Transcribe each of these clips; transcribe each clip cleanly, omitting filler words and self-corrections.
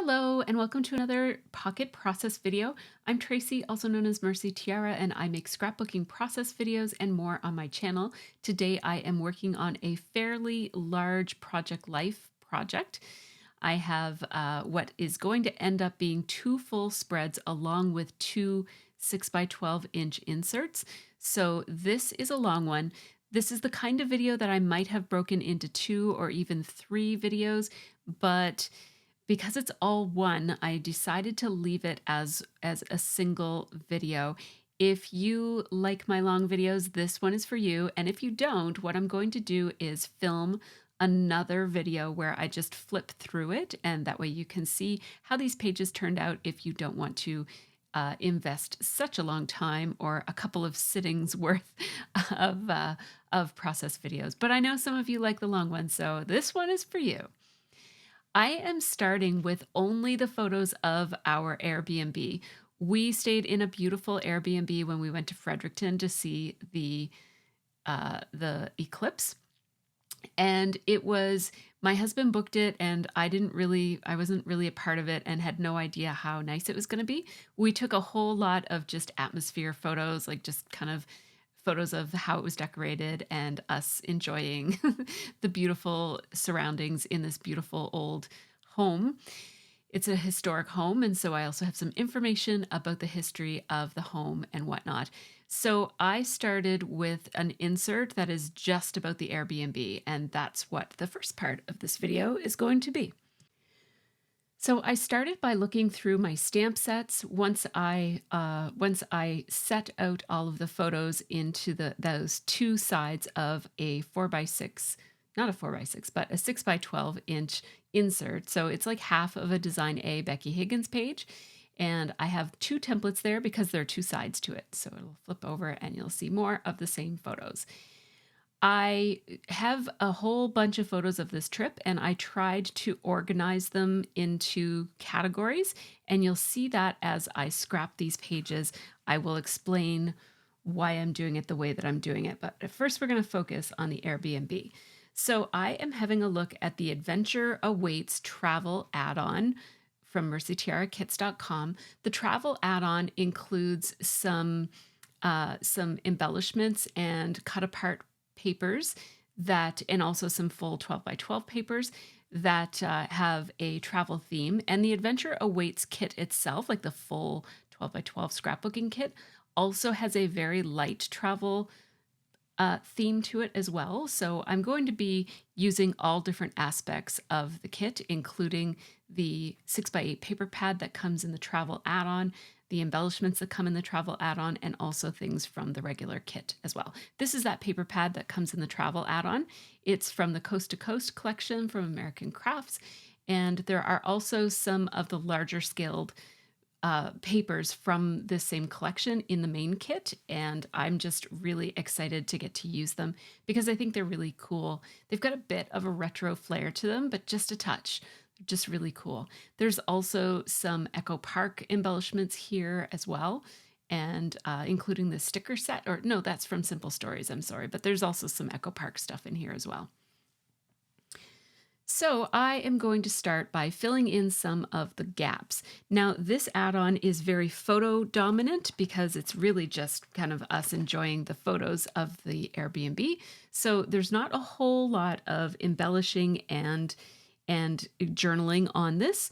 Hello and welcome to another Pocket Process video. I'm Tracy, also known as MercyTiara, and I make scrapbooking process videos and more on my channel. Today I am working on a fairly large project life project. I have what is going to end up being two full spreads along with two 6 by 12 inch inserts. So this is a long one. This is the kind of video that I might have broken into 2 or even 3 videos, but because it's all one, I decided to leave it as a single video. If you like my long videos, this one is for you. And if you don't, what I'm going to do is film another video where I just flip through it. And that way you can see how these pages turned out if you don't want to invest such a long time or a couple of sittings worth of process videos. But I know some of you like the long ones, so this one is for you. I am starting with only the photos of our Airbnb. We stayed in a beautiful Airbnb when we went to Fredericton to see the Eclipse. And it was, my husband booked it and I wasn't really a part of it and had no idea how nice it was going to be. We took a whole lot of just atmosphere photos, like just kind of photos of how it was decorated and us enjoying the beautiful surroundings in this beautiful old home. It's a historic home, and so I also have some information about the history of the home and whatnot. So I started with an insert that is just about the Airbnb, and that's what the first part of this video is going to be. So I started by looking through my stamp sets once I set out all of the photos into those two sides of a 4x6, not a 4x6, but a 6 by 12 inch insert. So it's like half of a Design A Becky Higgins page. And I have two templates there because there are two sides to it. So it'll flip over and you'll see more of the same photos. I have a whole bunch of photos of this trip and I tried to organize them into categories, and you'll see that as I scrap these pages. I will explain why I'm doing it the way that I'm doing it. But first we're going to focus on the Airbnb. So I am having a look at the Adventure Awaits travel add-on from MercyTiaraKits.com. The travel add-on includes some embellishments and cut apart papers and also some full 12 by 12 papers that have a travel theme. And the Adventure Awaits kit itself, like the full 12 by 12 scrapbooking kit, also has a very light travel theme to it as well. So I'm going to be using all different aspects of the kit, including the 6 by 8 paper pad that comes in the travel add-on, the embellishments that come in the travel add-on, and also things from the regular kit as well. This is that paper pad that comes in the travel add-on. It's from the Coast to Coast collection from American Crafts, and there are also some of the larger scaled papers from this same collection in the main kit, and I'm just really excited to get to use them because I think they're really cool. They've got a bit of a retro flair to them, but just a touch. Just really cool. There's also some Echo Park embellishments here as well, and including the sticker set, or no, that's from Simple Stories, I'm sorry, but there's also some Echo Park stuff in here as well. So I am going to start by filling in some of the gaps. Now, this add-on is very photo dominant because it's really just kind of us enjoying the photos of the Airbnb. So there's not a whole lot of embellishing and journaling on this.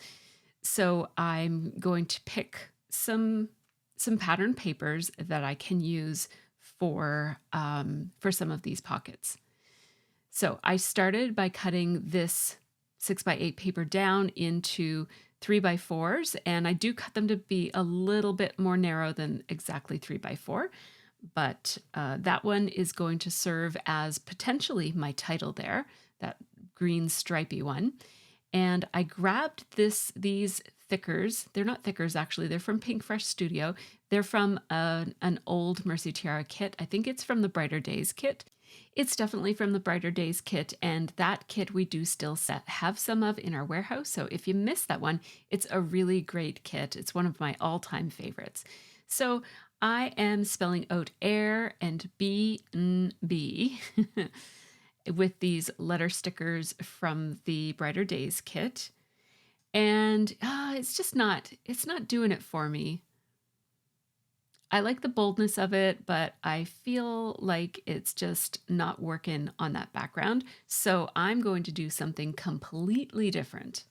So I'm going to pick some pattern papers that I can use for some of these pockets. So I started by cutting this 6 by 8 paper down into 3 by 4s, and I do cut them to be a little bit more narrow than exactly 3 by 4, but that one is going to serve as potentially my title there, that green stripy one. And I grabbed these thickers. They're not thickers, actually. They're from Pink Fresh Studio. They're from an old MercyTiara kit. I think it's from the Brighter Days kit. It's definitely from the Brighter Days kit, and that kit we do still have some of in our warehouse. So if you missed that one, it's a really great kit. It's one of my all-time favorites. So I am spelling out air and B-N-B with these letter stickers from the Brighter Days kit. And it's not doing it for me. I like the boldness of it, but I feel like it's just not working on that background. So I'm going to do something completely different.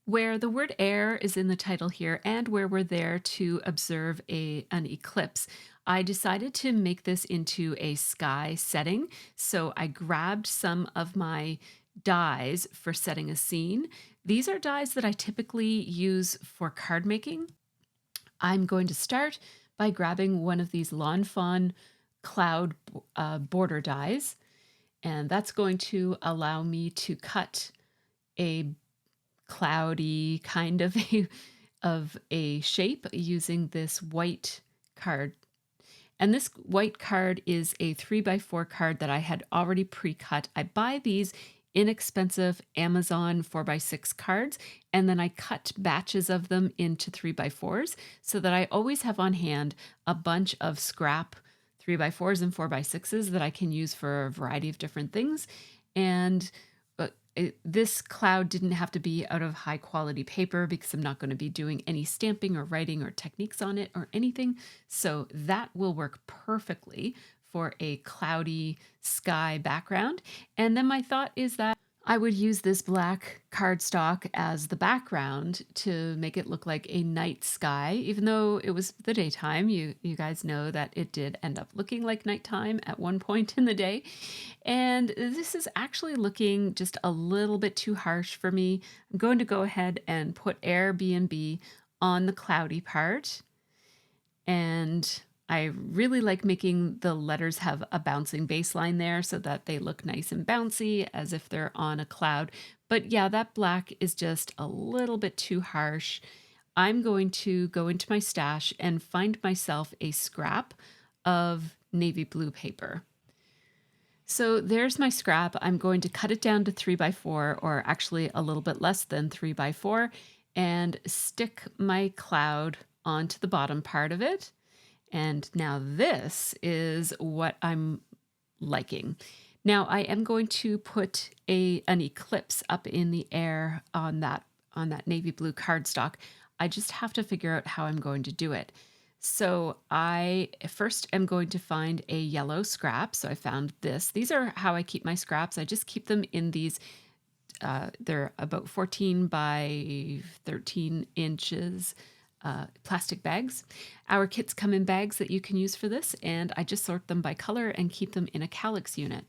Where the word air is in the title here and where we're there to observe an eclipse, I decided to make this into a sky setting. So I grabbed some of my dies for setting a scene. These are dies that I typically use for card making. I'm going to start by grabbing one of these Lawn Fawn cloud border dies, and that's going to allow me to cut a cloudy kind of a shape using this white card. And this white card is a 3x4 card that I had already pre-cut. I buy these inexpensive Amazon 4x6 cards, and then I cut batches of them into 3x4s so that I always have on hand a bunch of scrap 3x4s and 4x6s that I can use for a variety of different things. And this cloud didn't have to be out of high quality paper because I'm not going to be doing any stamping or writing or techniques on it or anything. So that will work perfectly for a cloudy sky background. And then my thought is that I would use this black cardstock as the background to make it look like a night sky, even though it was the daytime. You guys know that it did end up looking like nighttime at one point in the day. And this is actually looking just a little bit too harsh for me. I'm going to go ahead and put Airbnb on the cloudy part. And I really like making the letters have a bouncing baseline there so that they look nice and bouncy as if they're on a cloud. But yeah, that black is just a little bit too harsh. I'm going to go into my stash and find myself a scrap of navy blue paper. So there's my scrap. I'm going to cut it down to 3x4, or actually a little bit less than 3x4, and stick my cloud onto the bottom part of it. And now this is what I'm liking. Now I am going to put an eclipse up in the air on that navy blue cardstock. I just have to figure out how I'm going to do it. So I first am going to find a yellow scrap. So I found this. These are how I keep my scraps. I just keep them in these, they're about 14 by 13 inches plastic bags. Our kits come in bags that you can use for this, and I just sort them by color and keep them in a calyx unit.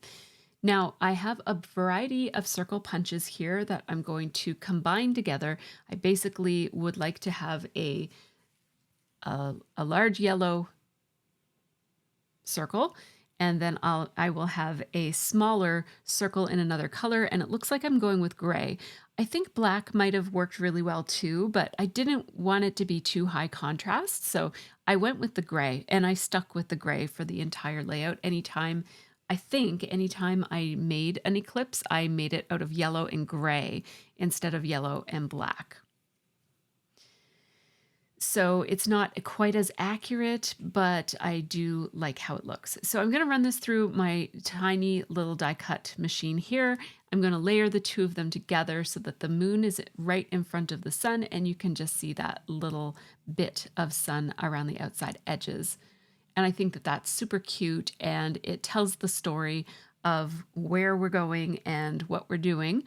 Now, I have a variety of circle punches here that I'm going to combine together. I basically would like to have a large yellow circle, and then I will have a smaller circle in another color, and it looks like I'm going with gray. I think black might have worked really well too, but I didn't want it to be too high contrast, so I went with the gray, and I stuck with the gray for the entire layout. Anytime I made an eclipse, I made it out of yellow and gray instead of yellow and black. So it's not quite as accurate, but I do like how it looks. So I'm going to run this through my tiny little die cut machine here. I'm going to layer the two of them together so that the moon is right in front of the sun, and you can just see that little bit of sun around the outside edges. And I think that that's super cute, and it tells the story of where we're going and what we're doing.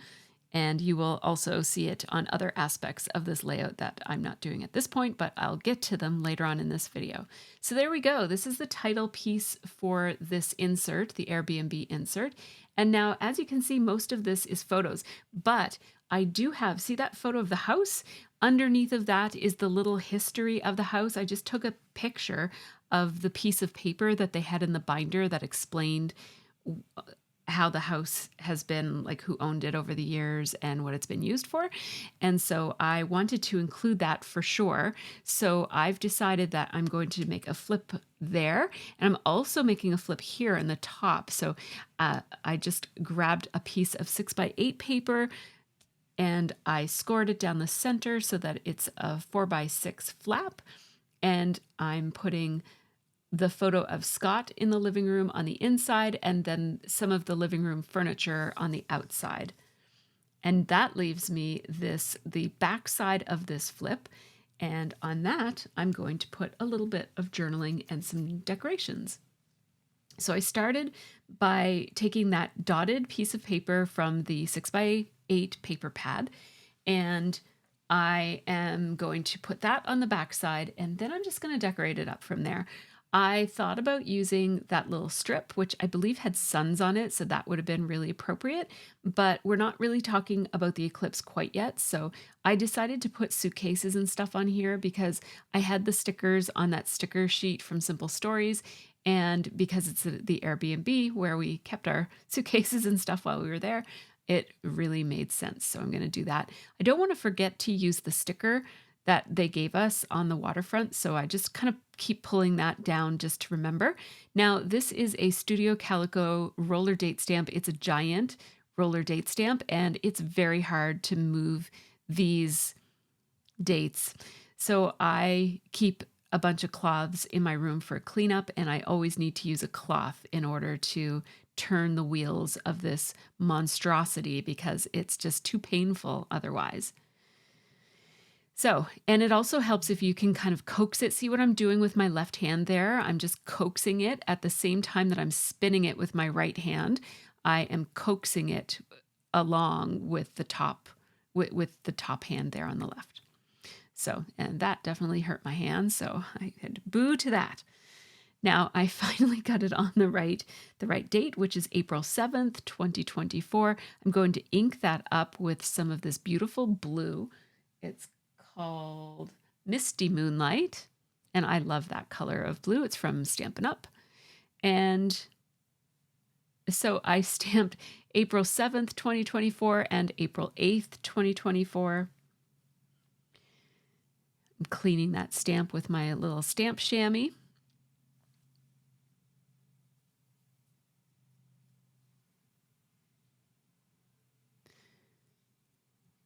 And you will also see it on other aspects of this layout that I'm not doing at this point, but I'll get to them later on in this video. So there we go. This is the title piece for this insert, the Airbnb insert. And now, as you can see, most of this is photos, but I do have, see that photo of the house? Underneath of that is the little history of the house. I just took a picture of the piece of paper that they had in the binder that explained how the house has been, like who owned it over the years and what it's been used for. And so I wanted to include that for sure. So I've decided that I'm going to make a flip there. And I'm also making a flip here in the top. So I just grabbed a piece of 6x8 paper and I scored it down the center so that it's a 4x6 flap. And I'm putting the photo of Scott in the living room on the inside, and then some of the living room furniture on the outside. And that leaves me the back side of this flip. And on that, I'm going to put a little bit of journaling and some decorations. So I started by taking that dotted piece of paper from the 6x8 paper pad, and I am going to put that on the back side, and then I'm just going to decorate it up from there. I thought about using that little strip, which I believe had suns on it, so that would have been really appropriate, but we're not really talking about the eclipse quite yet, so I decided to put suitcases and stuff on here because I had the stickers on that sticker sheet from Simple Stories, and because it's the Airbnb where we kept our suitcases and stuff while we were there, it really made sense. So I'm going to do that. I don't want to forget to use the sticker that they gave us on the waterfront. So I just kind of keep pulling that down just to remember. Now, this is a Studio Calico roller date stamp. It's a giant roller date stamp, and it's very hard to move these dates. So I keep a bunch of cloths in my room for cleanup, and I always need to use a cloth in order to turn the wheels of this monstrosity because it's just too painful otherwise. So, and it also helps if you can kind of coax it. See what I'm doing with my left hand there? I'm just coaxing it at the same time that I'm spinning it with my right hand. I am coaxing it along with the top, with the top hand there on the left. So, and that definitely hurt my hand, so I had boo to that. Now I finally got it on the right date, which is April 7th, 2024. I'm going to ink that up with some of this beautiful blue. It's called Misty Moonlight, and I love that color of blue. It's from Stampin' Up. And so I stamped April 7th, 2024 and April 8th, 2024. I'm cleaning that stamp with my little stamp chamois.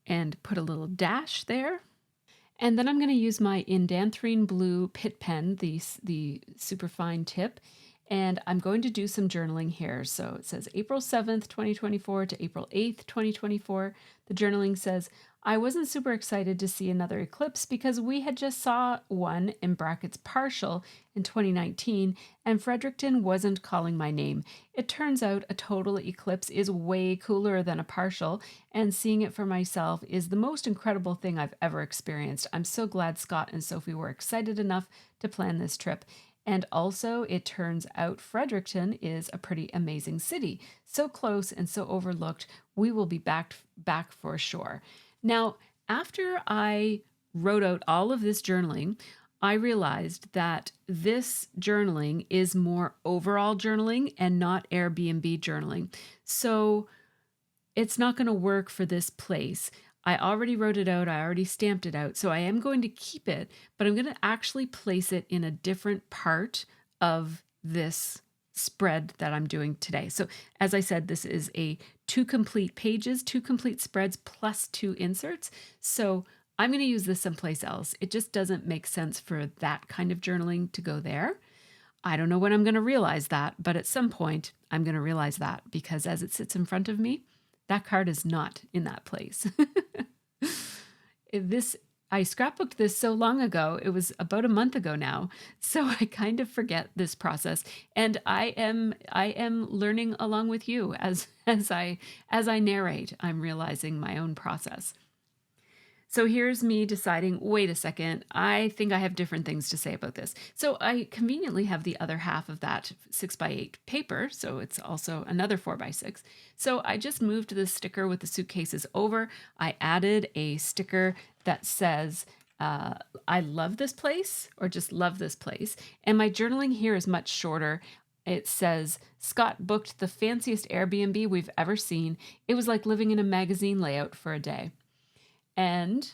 And put a little dash there. And then I'm going to use my indanthrene blue Pitt pen, the super fine tip, and I'm going to do some journaling here. So it says April 7th, 2024 to April 8th, 2024. The journaling says, I wasn't super excited to see another eclipse because we had just saw one, in brackets partial, in 2019, and Fredericton wasn't calling my name. It turns out a total eclipse is way cooler than a partial, and seeing it for myself is the most incredible thing I've ever experienced. I'm so glad Scott and Sophie were excited enough to plan this trip. And also, it turns out Fredericton is a pretty amazing city. So close and so overlooked, we will be back for sure. Now, after I wrote out all of this journaling, I realized that this journaling is more overall journaling and not Airbnb journaling. So it's not going to work for this place. I already wrote it out. I already stamped it out. So I am going to keep it, but I'm going to actually place it in a different part of this spread that I'm doing today. So as I said, this is a 2 complete pages, 2 complete spreads plus 2 inserts. So I'm going to use this someplace else. It just doesn't make sense for that kind of journaling to go there. I don't know when I'm going to realize that, but at some point I'm going to realize that because as it sits in front of me, that card is not in that place. I scrapbooked this so long ago. It was about a month ago now. So I kind of forget this process. And I am learning along with you as I narrate, I'm realizing my own process. So here's me deciding, wait a second, I think I have different things to say about this. So I conveniently have the other half of that 6x8 paper, so it's also another 4x6. So I just moved the sticker with the suitcases over. I added a sticker that says, I love this place, or just love this place. And my journaling here is much shorter. It says, Scott booked the fanciest Airbnb we've ever seen. It was like living in a magazine layout for a day. And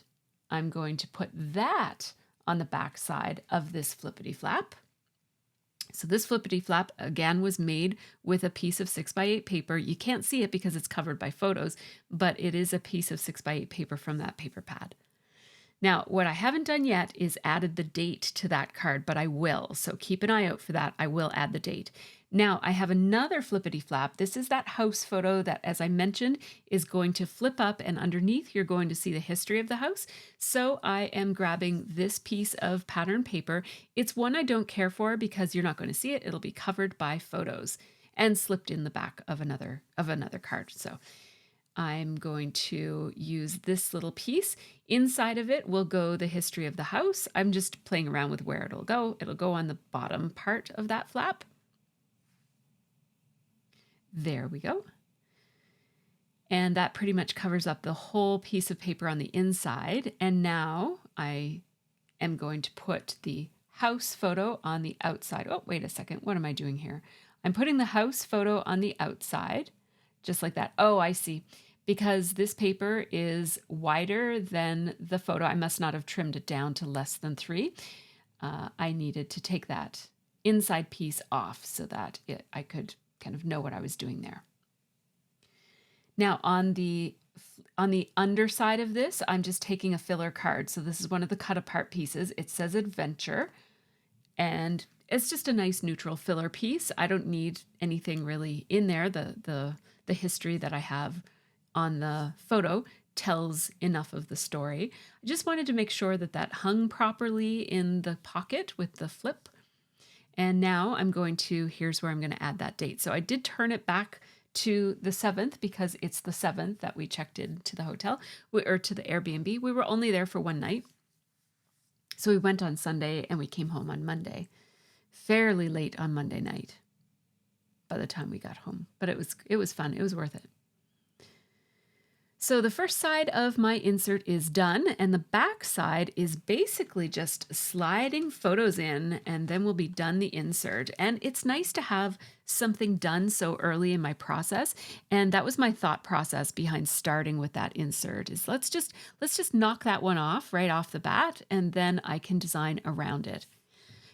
I'm going to put that on the back side of this flippity flap. So this flippity flap again was made with a piece of 6x8 paper. You can't see it because it's covered by photos, but it is a piece of 6x8 paper from that paper pad. Now, what I haven't done yet is added the date to that card, but I will. So keep an eye out for that. I will add the date. Now, I have another flippity flap. This is that house photo that, as I mentioned, is going to flip up, and underneath you're going to see the history of the house. So I am grabbing this piece of pattern paper. It's one I don't care for because you're not going to see it. It'll be covered by photos and slipped in the back of another card. So I'm going to use this little piece. Inside of it will go the history of the house. I'm just playing around with where it'll go. It'll go on the bottom part of that flap. There we go. And that pretty much covers up the whole piece of paper on the inside. And now I am going to put the house photo on the outside. Oh, wait a second. What am I doing here? I'm putting the house photo on the outside, just like that. Oh, I see. Because this paper is wider than the photo, I must not have trimmed it down to less than 3. I needed to take that inside piece off so that I could kind of know what I was doing there. Now on the underside of this, I'm just taking a filler card. So this is one of the cut apart pieces. It says adventure, and it's just a nice neutral filler piece. I don't need anything really in there. The history that I have on the photo tells enough of the story. I just wanted to make sure that that hung properly in the pocket with the flip. And now I'm going to, here's where I'm going to add that date. So I did turn it back to the 7th because it's the 7th that we checked into the hotel or to the Airbnb. We were only there for one night. So we went on Sunday and we came home on Monday, fairly late on Monday night by the time we got home. But it was fun. It was worth it. So the first side of my insert is done, and the back side is basically just sliding photos in, and then we'll be done the insert. And it's nice to have something done so early in my process, and that was my thought process behind starting with that insert is let's just knock that one off right off the bat, and then I can design around it.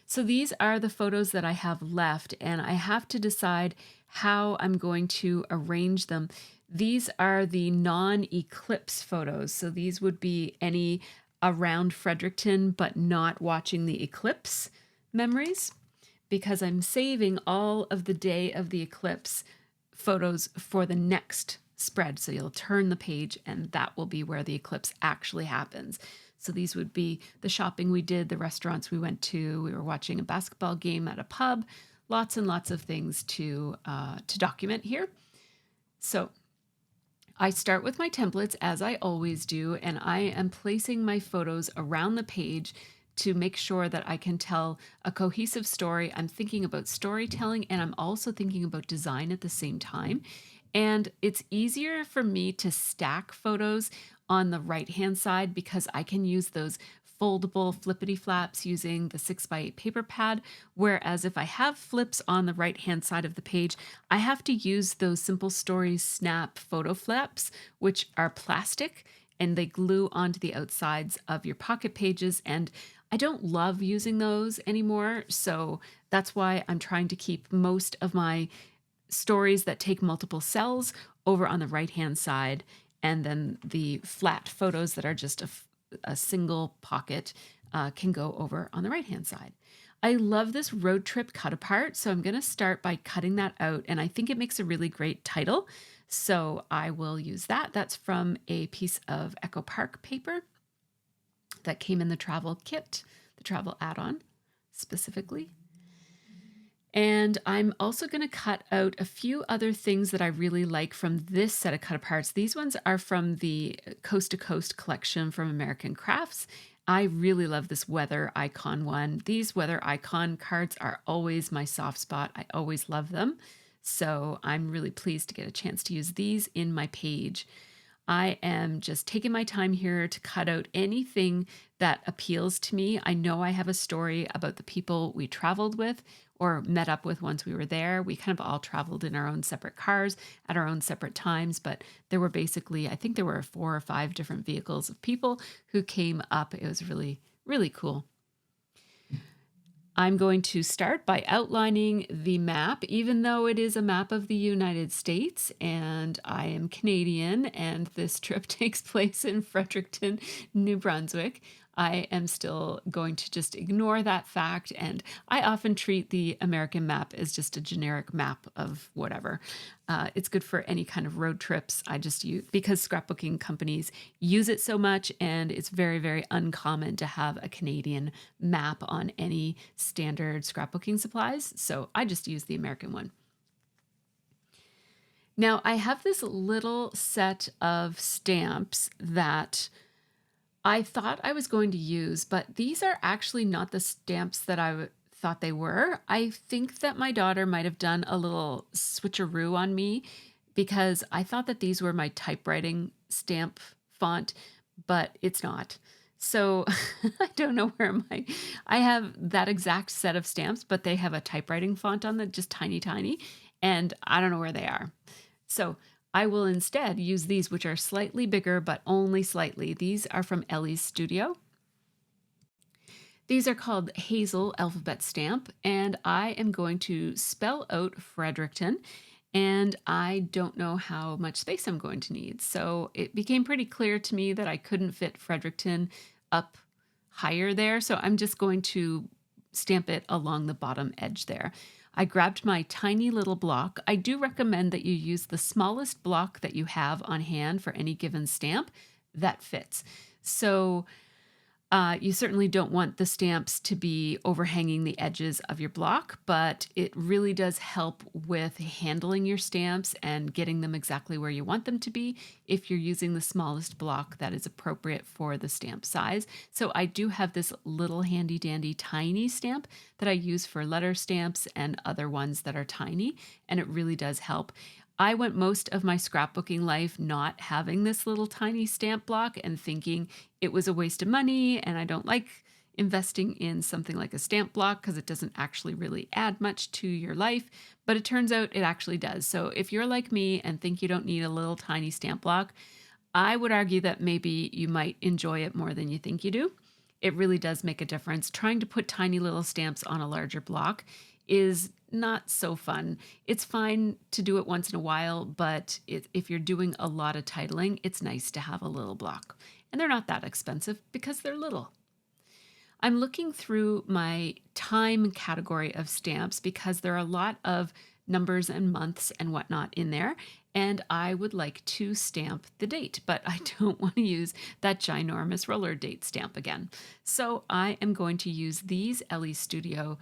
So these are the photos that I have left, and I have to decide how I'm going to arrange them. These are the non-eclipse photos. So these would be any around Fredericton, but not watching the eclipse memories, because I'm saving all of the day of the eclipse photos for the next spread. So you'll turn the page and that will be where the eclipse actually happens. So these would be the shopping we did, the restaurants we went to, we were watching a basketball game at a pub, lots and lots of things to document here. So I start with my templates as I always do, and I am placing my photos around the page to make sure that I can tell a cohesive story. I'm thinking about storytelling and I'm also thinking about design at the same time. And it's easier for me to stack photos on the right-hand side because I can use those foldable flippity flaps using the 6x8 paper pad, whereas if I have flips on the right-hand side of the page, I have to use those Simple Stories Snap photo flaps, which are plastic, and they glue onto the outsides of your pocket pages, and I don't love using those anymore, so that's why I'm trying to keep most of my stories that take multiple cells over on the right-hand side, and then the flat photos that are just a single pocket can go over on the right-hand side. I love this road trip cut apart, so I'm going to start by cutting that out, and I think it makes a really great title, so I will use that. That's from a piece of Echo Park paper that came in the travel kit, the travel add-on specifically. And I'm also going to cut out a few other things that I really like from this set of cut aparts. These ones are from the Coast to Coast collection from American Crafts. I really love this weather icon one. These weather icon cards are always my soft spot. I always love them. So I'm really pleased to get a chance to use these in my page. I am just taking my time here to cut out anything that appeals to me. I know I have a story about the people we traveled with or met up with once we were there. We kind of all traveled in our own separate cars at our own separate times, but there were basically, I think there were 4 or 5 different vehicles of people who came up. It was really, really cool. I'm going to start by outlining the map, even though it is a map of the United States and I am Canadian and this trip takes place in Fredericton, New Brunswick. I am still going to just ignore that fact, and I often treat the American map as just a generic map of whatever. It's good for any kind of road trips. I just use because scrapbooking companies use it so much, and it's very, very uncommon to have a Canadian map on any standard scrapbooking supplies. So I just use the American one. Now, I have this little set of stamps that I thought I was going to use, but these are actually not the stamps that I thought they were. I think that my daughter might have done a little switcheroo on me because I thought that these were my typewriting stamp font, but it's not. So I don't know where I have that exact set of stamps, but they have a typewriting font on them, just tiny, tiny, and I don't know where they are. So I will instead use these, which are slightly bigger, but only slightly. These are from Ellie's Studio. These are called Hazel Alphabet Stamp, and I am going to spell out Fredericton, and I don't know how much space I'm going to need. So it became pretty clear to me that I couldn't fit Fredericton up higher there, so I'm just going to stamp it along the bottom edge there. I grabbed my tiny little block. I do recommend that you use the smallest block that you have on hand for any given stamp that fits. So you certainly don't want the stamps to be overhanging the edges of your block, but it really does help with handling your stamps and getting them exactly where you want them to be if you're using the smallest block that is appropriate for the stamp size. So I do have this little handy dandy tiny stamp that I use for letter stamps and other ones that are tiny, and it really does help. I went most of my scrapbooking life not having this little tiny stamp block and thinking it was a waste of money, and I don't like investing in something like a stamp block because it doesn't actually really add much to your life, but it turns out it actually does. So if you're like me and think you don't need a little tiny stamp block, I would argue that maybe you might enjoy it more than you think you do. It really does make a difference. Trying to put tiny little stamps on a larger block is not so fun. It's fine to do it once in a while, but if you're doing a lot of titling, it's nice to have a little block. And they're not that expensive because they're little. I'm looking through my time category of stamps because there are a lot of numbers and months and whatnot in there, and I would like to stamp the date, but I don't want to use that ginormous roller date stamp again. So I am going to use these Ellie Studio,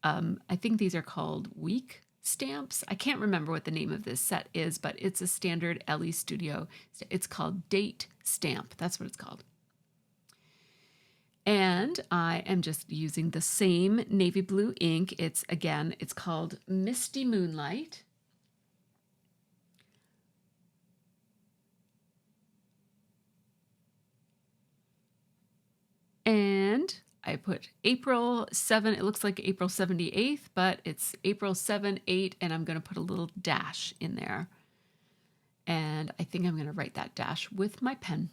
I think these are called week stamps. I can't remember what the name of this set is, but it's a standard Ellie Studio. It's called Date Stamp. That's what it's called. And I am just using the same navy blue ink. It's called Misty Moonlight. And I put April 7, it looks like April 78th, but it's April 7, 8, and I'm going to put a little dash in there. And I think I'm going to write that dash with my pen.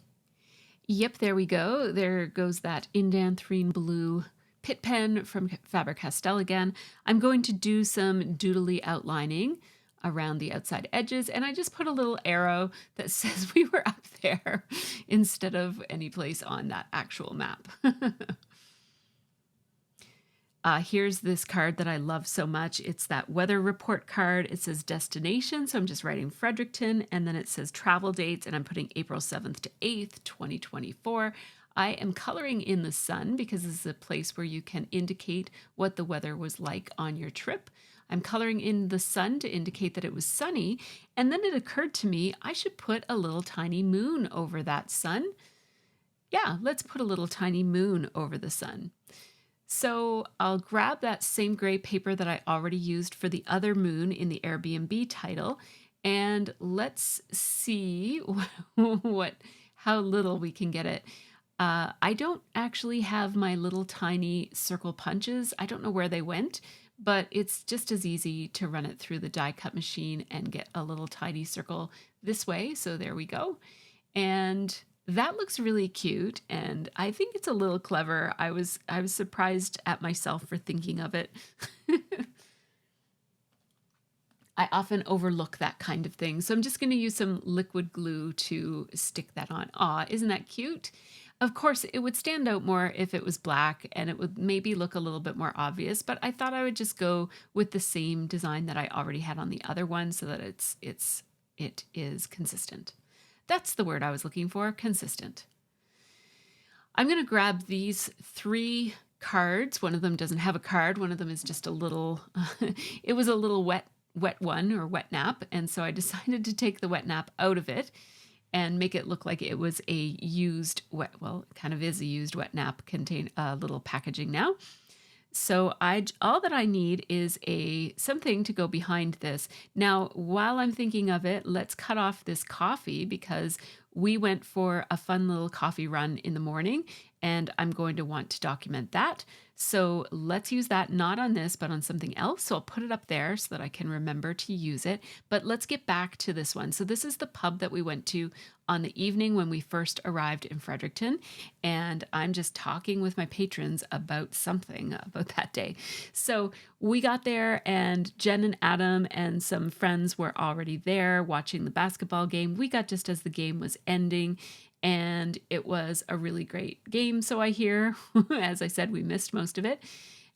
Yep, there we go. There goes that indanthrene blue Pitt pen from Faber-Castell again. I'm going to do some doodly outlining around the outside edges, and I just put a little arrow that says we were up there instead of any place on that actual map. Here's this card that I love so much. It's that weather report card. It says destination, so I'm just writing Fredericton, and then it says travel dates, and I'm putting April 7th to 8th, 2024. I am coloring in the sun because this is a place where you can indicate what the weather was like on your trip. I'm coloring in the sun to indicate that it was sunny, and then it occurred to me I should put a little tiny moon over that sun. Yeah, let's put a little tiny moon over the sun. So I'll grab that same gray paper that I already used for the other moon in the Airbnb title, and let's see how little we can get it. I don't actually have my little tiny circle punches. I don't know where they went, but it's just as easy to run it through the die cut machine and get a little tiny circle this way. So there we go. And That looks really cute, and I think it's a little clever. I was surprised at myself for thinking of it. I often overlook that kind of thing. So I'm just going to use some liquid glue to stick that on. Aw, isn't that cute? Of course, it would stand out more if it was black and it would maybe look a little bit more obvious, but I thought I would just go with the same design that I already had on the other one so that it is consistent. That's the word I was looking for, consistent. I'm going to grab these three cards. One of them doesn't have a card. One of them is just a little, it was a little wet one or wet nap. And so I decided to take the wet nap out of it and make it look like it was a used wet, well, it kind of is a used wet nap, contain a little packaging now. So all that I need is something to go behind this. Now, while I'm thinking of it, let's cut off this coffee because we went for a fun little coffee run in the morning and I'm going to want to document that. So let's use that not on this, but on something else. So I'll put it up there so that I can remember to use it. But let's get back to this one. So this is the pub that we went to on the evening when we first arrived in Fredericton. And I'm just talking with my patrons about something about that day. So we got there and Jen and Adam and some friends were already there watching the basketball game. We got just as the game was ending. And it was a really great game. So I hear, as I said, we missed most of it.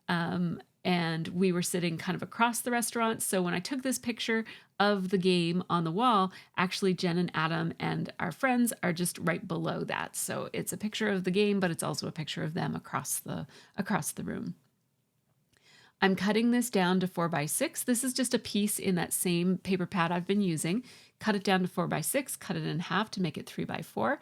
And we were sitting kind of across the restaurant. So when I took this picture of the game on the wall, actually Jen and Adam and our friends are just right below that. So it's a picture of the game, but it's also a picture of them across the room. I'm cutting this down to 4x6. This is just a piece in that same paper pad I've been using. Cut it down to 4x6, cut it in half to make it 3x4.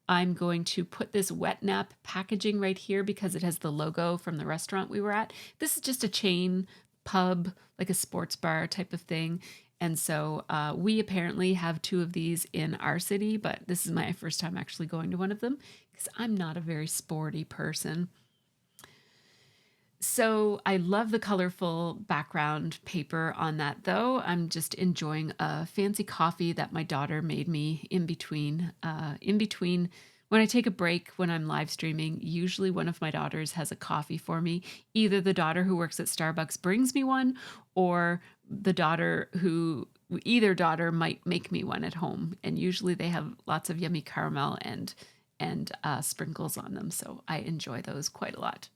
I'm going to put this wet nap packaging right here because it has the logo from the restaurant we were at. This is just a chain pub, like a sports bar type of thing. And so we apparently have two of these in our city, but this is my first time actually going to one of them because I'm not a very sporty person. So I love the colorful background paper on that though. I'm just enjoying a fancy coffee that my daughter made me in between when I take a break when I'm live streaming. Usually one of my daughters has a coffee for me. Either the daughter who works at Starbucks brings me one or either daughter might make me one at home. And usually they have lots of yummy caramel and sprinkles on them. So I enjoy those quite a lot.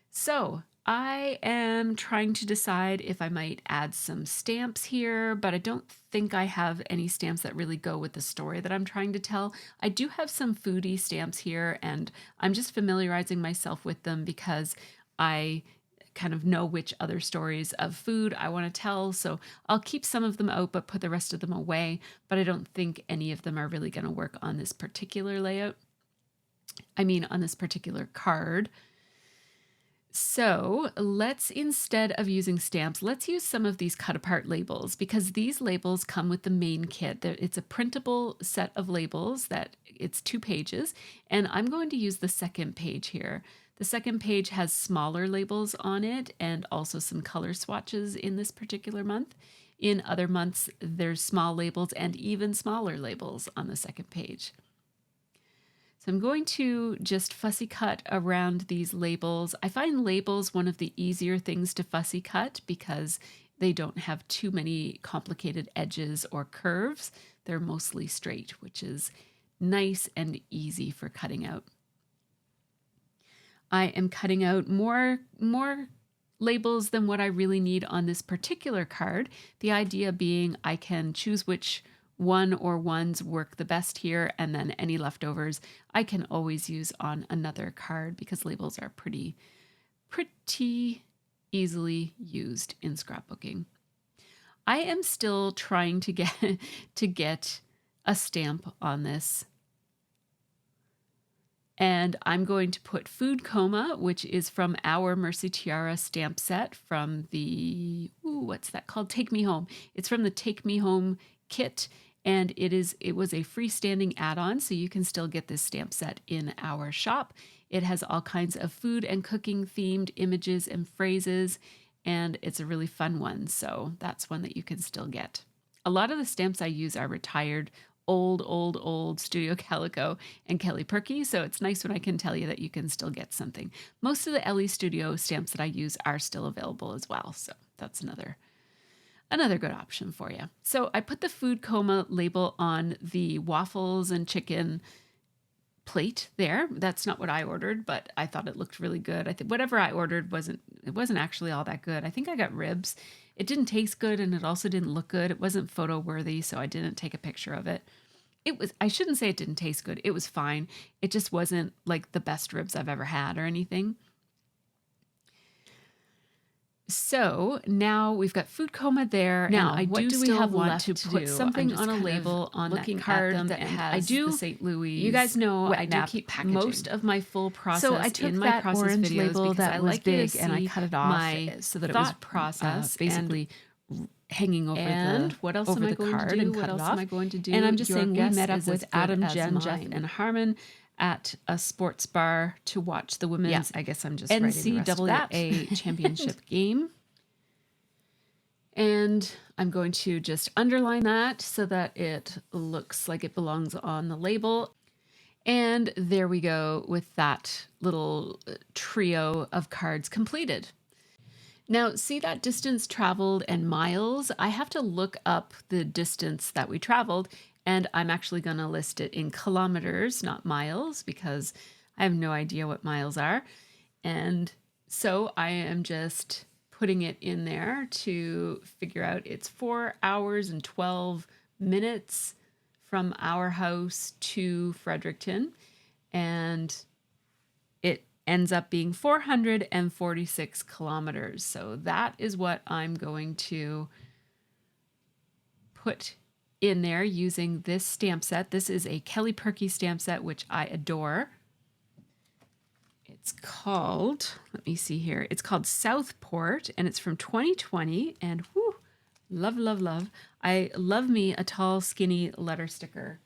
So I am trying to decide if I might add some stamps here, but I don't think I have any stamps that really go with the story that I'm trying to tell. I do have some foodie stamps here, and I'm just familiarizing myself with them because I kind of know which other stories of food I want to tell. So I'll keep some of them out, but put the rest of them away. But I don't think any of them are really going to work on this particular layout. I mean, on this particular card. So let's, instead of using stamps, let's use some of these cut apart labels because these labels come with the main kit. It's a printable set of labels it's 2 pages, and I'm going to use the second page here. The second page has smaller labels on it and also some color swatches in this particular month. In other months, there's small labels and even smaller labels on the second page. So I'm going to just fussy cut around these labels. I find labels one of the easier things to fussy cut because they don't have too many complicated edges or curves. They're mostly straight, which is nice and easy for cutting out. I am cutting out more labels than what I really need on this particular card. The idea being I can choose which one or ones work the best here, and then any leftovers I can always use on another card because labels are pretty easily used in scrapbooking. I am still trying to get a stamp on this. And I'm going to put Food Coma, which is from our MercyTiara stamp set from the, what's that called? Take Me Home. It's from the Take Me Home kit. And it was a freestanding add-on, so you can still get this stamp set in our shop. It has all kinds of food and cooking themed images and phrases, and it's a really fun one, so that's one that you can still get. A lot of the stamps I use are retired old Studio Calico and Kelly Perky. So it's nice when I can tell you that you can still get something. Most of the Ellie Studio stamps that I use are still available as well. So that's another good option for you. So I put the food coma label on the waffles and chicken plate there. That's not what I ordered, but I thought it looked really good. I think whatever I ordered wasn't actually all that good. I think I got ribs. It didn't taste good and it also didn't look good. It wasn't photo worthy, so I didn't take a picture of it. I shouldn't say it didn't taste good. It was fine. It just wasn't like the best ribs I've ever had or anything. So now we've got food coma there. Now, and what do we have left to put do? something on a label on that card that has the St. Louis. You guys know I do keep packaging. Most of my full process. So I took in my that process orange videos label because that I was like you to big and I see cut it off my so that it thought was process basically hanging over and what else over am I the going card to do? and What cut it else off. am I going to do? And I'm just Your saying we guess met up is with as good Adam, as Jen, Jeff, mine. and Harmon at a sports bar to watch the women's I guess I'm just writing the rest of that. NCAA championship game. And I'm going to just underline that so that it looks like it belongs on the label. And there we go with that little trio of cards completed. Now, see that distance traveled and miles? I have to look up the distance that we traveled, and I'm actually going to list it in kilometers, not miles, because I have no idea what miles are. And so I am just putting it in there to figure out it's 4 hours and 12 minutes from our house to Fredericton, and it ends up being 446 kilometers. So that is what I'm going to put in there using this stamp set. This is a Kelly Perky stamp set, which I adore. It's called, let me see here, it's called Southport, and it's from 2020, and whoo, love, love, love. I love me a tall, skinny letter sticker,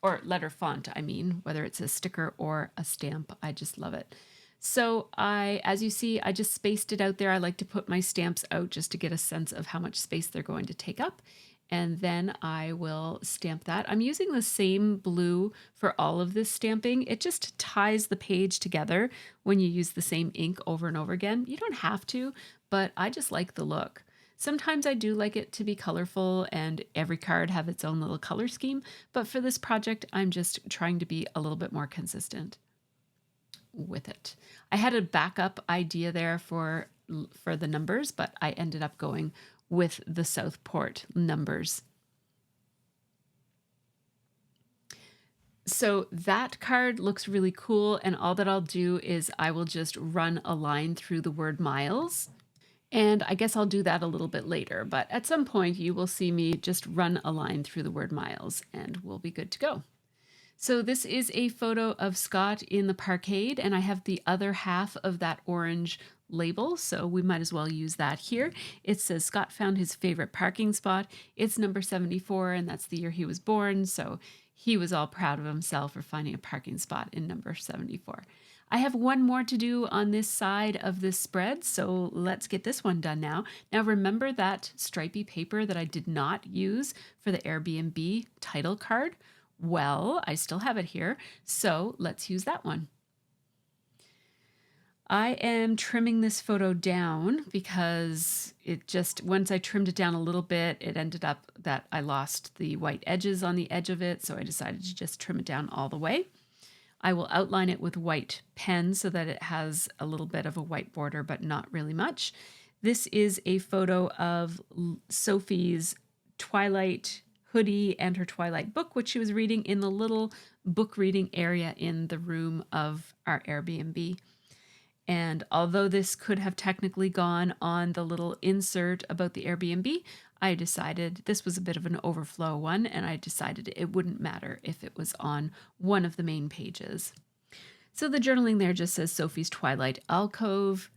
or letter font, I mean, whether it's a sticker or a stamp, I just love it. So as you see, I just spaced it out there. I like to put my stamps out just to get a sense of how much space they're going to take up. And then I will stamp that. I'm using the same blue for all of this stamping. It just ties the page together when you use the same ink over and over again. You don't have to, but I just like the look. Sometimes I do like it to be colorful and every card have its own little color scheme, but for this project, I'm just trying to be a little bit more consistent with it. I had a backup idea there for the numbers, but I ended up going with the Southport numbers. So that card looks really cool, and all that I'll do is I will just run a line through the word miles. And I guess I'll do that a little bit later, but at some point you will see me just run a line through the word miles and we'll be good to go. So this is a photo of Scott in the parkade, and I have the other half of that orange label, so we might as well use that here. It says Scott found his favorite parking spot. It's number 74, and that's the year he was born, so he was all proud of himself for finding a parking spot in number 74. I have one more to do on this side of this spread, so let's get this one done now. Now remember that stripy paper that I did not use for the Airbnb title card? Well, I still have it here, so let's use that one. I am trimming this photo down because it just, once I trimmed it down a little bit, it ended up that I lost the white edges on the edge of it, so I decided to just trim it down all the way. I will outline it with white pen so that it has a little bit of a white border, but not really much. This is a photo of Sophie's Twilight hoodie and her Twilight book, which she was reading in the little book reading area in the room of our Airbnb. And although this could have technically gone on the little insert about the Airbnb, I decided this was a bit of an overflow one, and I decided it wouldn't matter if it was on one of the main pages. So the journaling there just says Sophie's Twilight Alcove.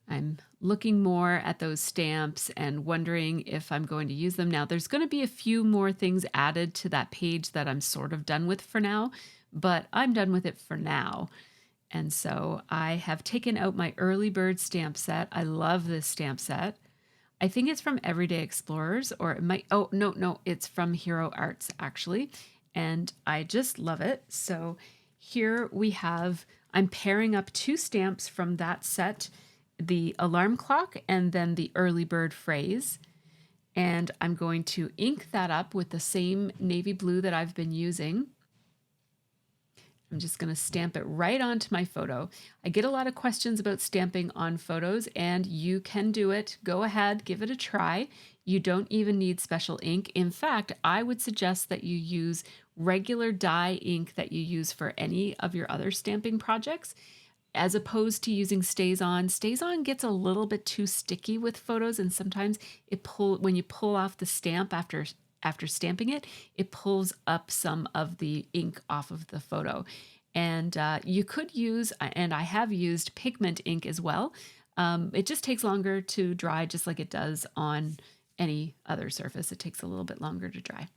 I'm looking more at those stamps and wondering if I'm going to use them. Now, there's going to be a few more things added to that page that I'm sort of done with for now, but I'm done with it for now. And so I have taken out my early bird stamp set. I love this stamp set. I think it's from Everyday Explorers, or it might, oh, no, no, it's from Hero Arts actually. And I just love it. So here we have, I'm pairing up two stamps from that set, the alarm clock and then the early bird phrase. And I'm going to ink that up with the same navy blue that I've been using. I'm just going to stamp it right onto my photo. I get a lot of questions about stamping on photos, and you can do it. Go ahead, give it a try. You don't even need special ink. In fact, I would suggest that you use regular dye ink that you use for any of your other stamping projects, as opposed to using Stays On. Stays On gets a little bit too sticky with photos, and sometimes when you pull off the stamp after stamping it, it pulls up some of the ink off of the photo. And you could use, and I have used pigment ink as well. It just takes longer to dry, just like it does on any other surface. It takes a little bit longer to dry.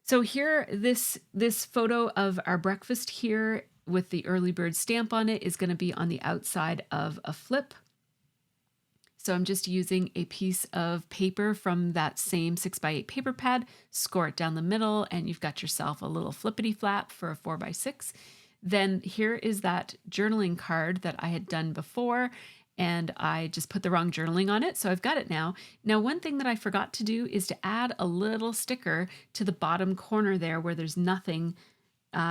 So here, this photo of our breakfast here with the early bird stamp on it is going to be on the outside of a flip. So I'm just using a piece of paper from that same 6x8 paper pad, score it down the middle, and you've got yourself a little flippity flap for a 4x6. Then here is that journaling card that I had done before, and I just put the wrong journaling on it, so I've got it now. Now, one thing that I forgot to do is to add a little sticker to the bottom corner there where there's nothing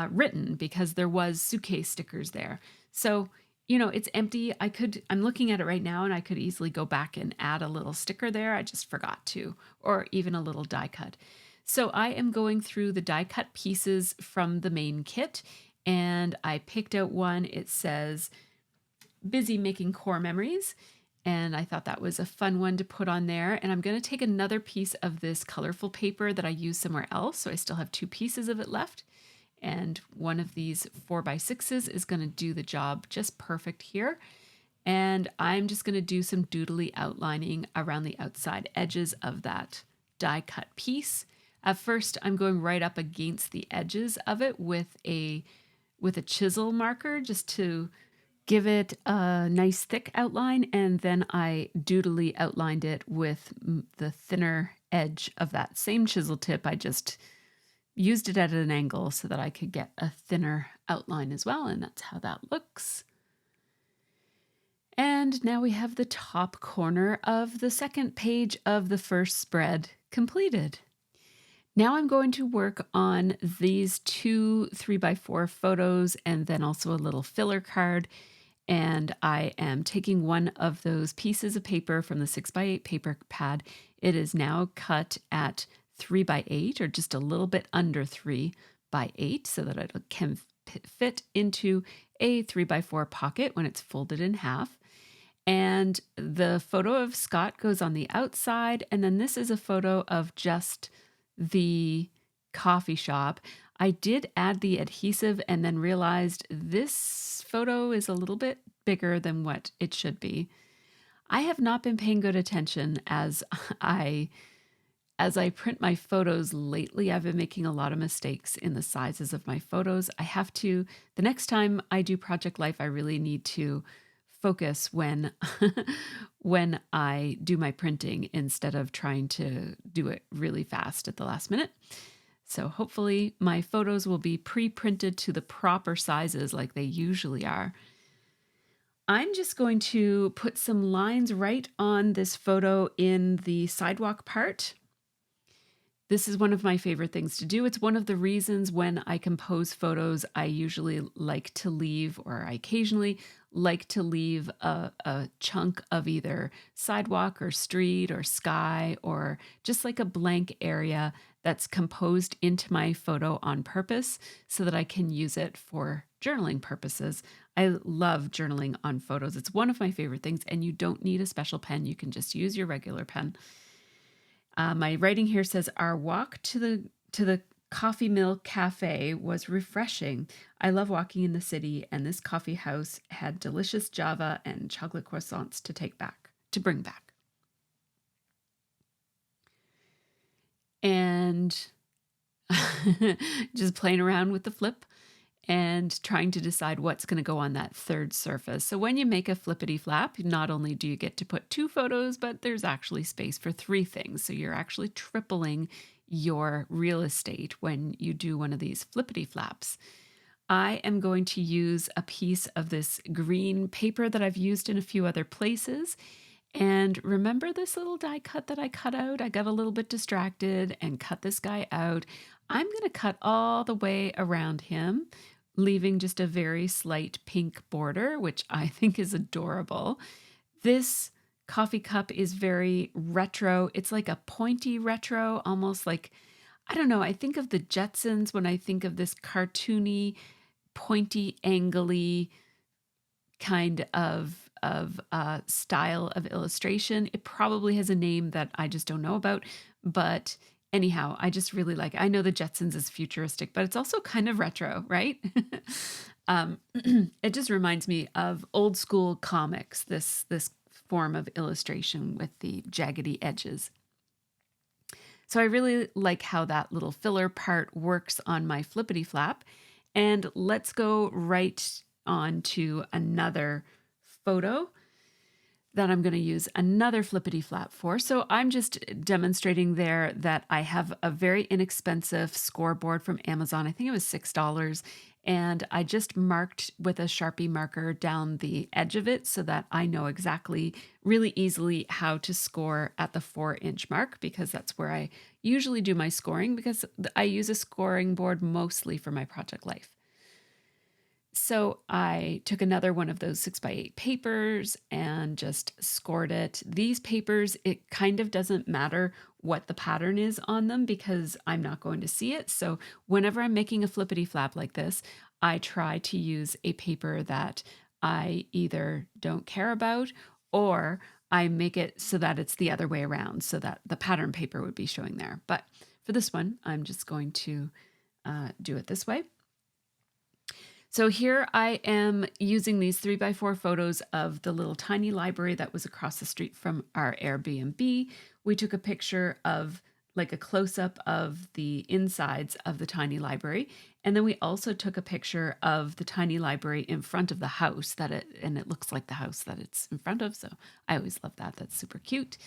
written, because there was suitcase stickers there. So it's empty. I'm looking at it right now, and I could easily go back and add a little sticker there. I just forgot to, or even a little die cut. So I am going through the die cut pieces from the main kit, and I picked out one. It says, busy making core memories. And I thought that was a fun one to put on there. And I'm going to take another piece of this colorful paper that I used somewhere else. So I still have two pieces of it left. And one of these 4x6s is going to do the job just perfect here. And I'm just going to do some doodly outlining around the outside edges of that die cut piece. At first, I'm going right up against the edges of it with a chisel marker just to give it a nice thick outline. And then I doodly outlined it with the thinner edge of that same chisel tip. I just used it at an angle so that I could get a thinner outline as well, and that's how that looks. And now we have the top corner of the second page of the first spread completed. Now I'm going to work on these two 3x4 photos and then also a little filler card. And I am taking one of those pieces of paper from the 6x8 paper pad. It is now cut at 3x8, or just a little bit under 3x8, so that it can fit into a 3x4 pocket when it's folded in half. And the photo of Scott goes on the outside, and then this is a photo of just the coffee shop. I did add the adhesive and then realized this photo is a little bit bigger than what it should be. I have not been paying good attention as I print my photos lately. I've been making a lot of mistakes in the sizes of my photos. The next time I do Project Life, I really need to focus when when I do my printing instead of trying to do it really fast at the last minute. So hopefully my photos will be pre-printed to the proper sizes like they usually are. I'm just going to put some lines right on this photo in the sidewalk part. This is one of my favorite things to do. It's one of the reasons when I compose photos, I usually like to leave, or I occasionally like to leave a chunk of either sidewalk or street or sky, or just like a blank area that's composed into my photo on purpose so that I can use it for journaling purposes. I love journaling on photos. It's one of my favorite things, and you don't need a special pen. You can just use your regular pen. My writing here says, our walk to the Coffee Mill Cafe was refreshing. I love walking in the city, and this coffee house had delicious Java and chocolate croissants to bring back. And just playing around with the flip. and trying to decide what's going to go on that third surface. So when you make a flippity flap, not only do you get to put 2 photos, but there's actually space for 3 things. So you're actually tripling your real estate when you do one of these flippity flaps. I am going to use a piece of this green paper that I've used in a few other places. And remember this little die cut that I cut out? I got a little bit distracted and cut this guy out. I'm going to cut all the way around him, leaving just a very slight pink border, which I think is adorable. This coffee cup is very retro. It's like a pointy retro, almost like, I don't know, I think of the Jetsons when I think of this cartoony, pointy, angly kind of style of illustration. It probably has a name that I just don't know about, but anyhow, I just really like it. I know the Jetsons is futuristic, but it's also kind of retro, right? It just reminds me of old school comics, this form of illustration with the jaggedy edges. So I really like how that little filler part works on my flippity flap. And let's go right on to another photo that I'm going to use another flippity flap for. So I'm just demonstrating there that I have a very inexpensive scoreboard from Amazon. I think it was $6. And I just marked with a Sharpie marker down the edge of it so that I know exactly really easily how to score at the 4-inch mark, because that's where I usually do my scoring, because I use a scoring board mostly for my project life. So I took another one of those 6x8 papers and just scored it. These papers, it kind of doesn't matter what the pattern is on them because I'm not going to see it. So whenever I'm making a flippity flap like this, I try to use a paper that I either don't care about, or I make it so that it's the other way around, so that the pattern paper would be showing there. But for this one, I'm just going to do it this way. So here I am using these 3x4 photos of the little tiny library that was across the street from our Airbnb. We took a picture of like a close-up of the insides of the tiny library. And then we also took a picture of the tiny library in front of the house and it looks like the house that it's in front of. So I always love that. That's super cute.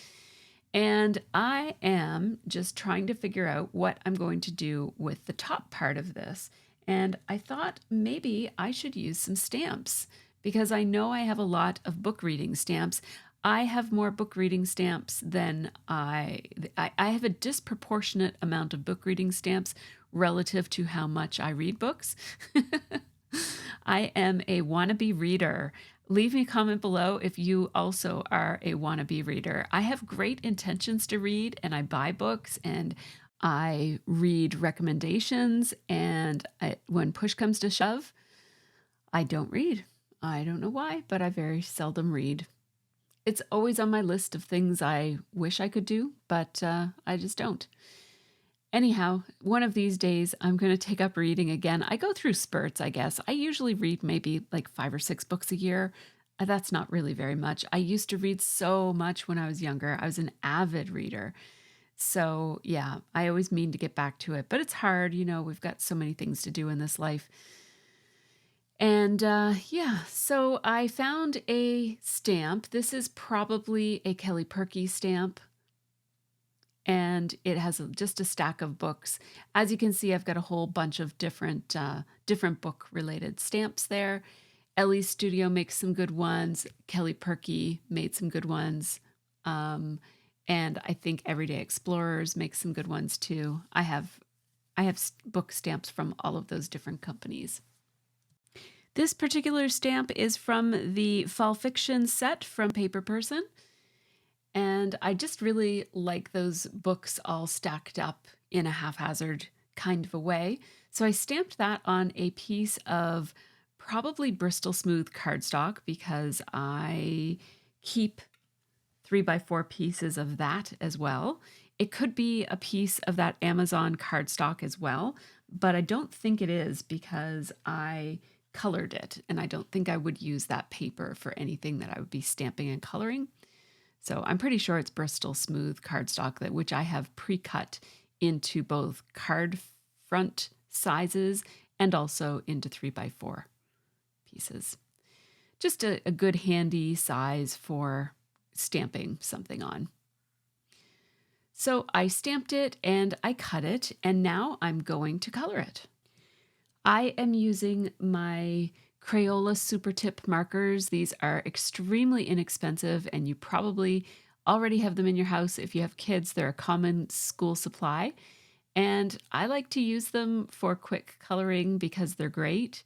And I am just trying to figure out what I'm going to do with the top part of this. And I thought maybe I should use some stamps because I know I have a lot of book reading stamps. I have more book reading stamps than I have a disproportionate amount of book reading stamps relative to how much I read books. I am a wannabe reader. Leave me a comment below if you also are a wannabe reader. I have great intentions to read, and I buy books and I read recommendations, and when push comes to shove, I don't read. I don't know why, but I very seldom read. It's always on my list of things I wish I could do, but I just don't. Anyhow, one of these days, I'm going to take up reading again. I go through spurts, I guess. I usually read maybe like 5 or 6 books a year. That's not really very much. I used to read so much when I was younger. I was an avid reader. So yeah, I always mean to get back to it, but it's hard. You know, we've got so many things to do in this life. And yeah, so I found a stamp. This is probably a Kelly Purkey stamp. And it has just a stack of books. As you can see, I've got a whole bunch of different book-related stamps there. Ellie's Studio makes some good ones. Kelly Purkey made some good ones. And I think Everyday Explorers makes some good ones too. I have book stamps from all of those different companies. This particular stamp is from the Fall Fiction set from Paper Person. And I just really like those books all stacked up in a haphazard kind of a way. So I stamped that on a piece of probably Bristol Smooth cardstock because I keep 3x4 pieces of that as well. It could be a piece of that Amazon cardstock as well, but I don't think it is because I colored it, and I don't think I would use that paper for anything that I would be stamping and coloring. So I'm pretty sure it's Bristol Smooth cardstock, which I have pre-cut into both card front sizes and also into 3x4 pieces. Just a good handy size for stamping something on. So I stamped it and I cut it, and now I'm going to color it. I am using my Crayola Super Tip markers. These are extremely inexpensive, and you probably already have them in your house. If you have kids, they're a common school supply. And I like to use them for quick coloring because they're great.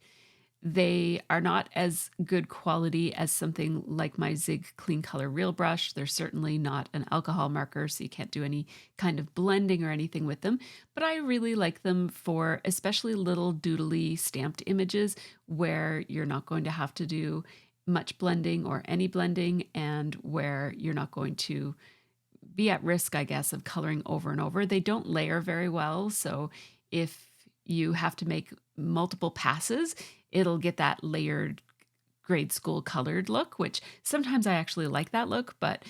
They are not as good quality as something like my Zig Clean Color Real Brush. They're certainly not an alcohol marker, so you can't do any kind of blending or anything with them. But I really like them for especially little doodly stamped images where you're not going to have to do much blending or any blending, and where you're not going to be at risk, I guess, of coloring over and over. They don't layer very well, so if you have to make multiple passes, it'll get that layered grade school colored look, which sometimes I actually like that look, but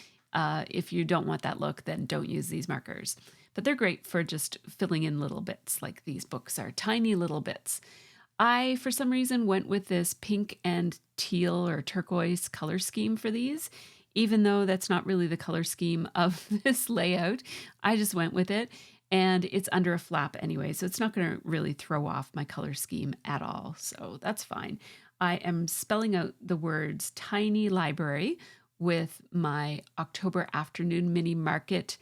if you don't want that look, then don't use these markers. But they're great for just filling in little bits, like these books are tiny little bits. I, for some reason, went with this pink and teal or turquoise color scheme for these, even though that's not really the color scheme of this layout. I just went with it, and it's under a flap anyway, so it's not going to really throw off my color scheme at all, so that's fine. I am spelling out the words tiny library with my October afternoon mini market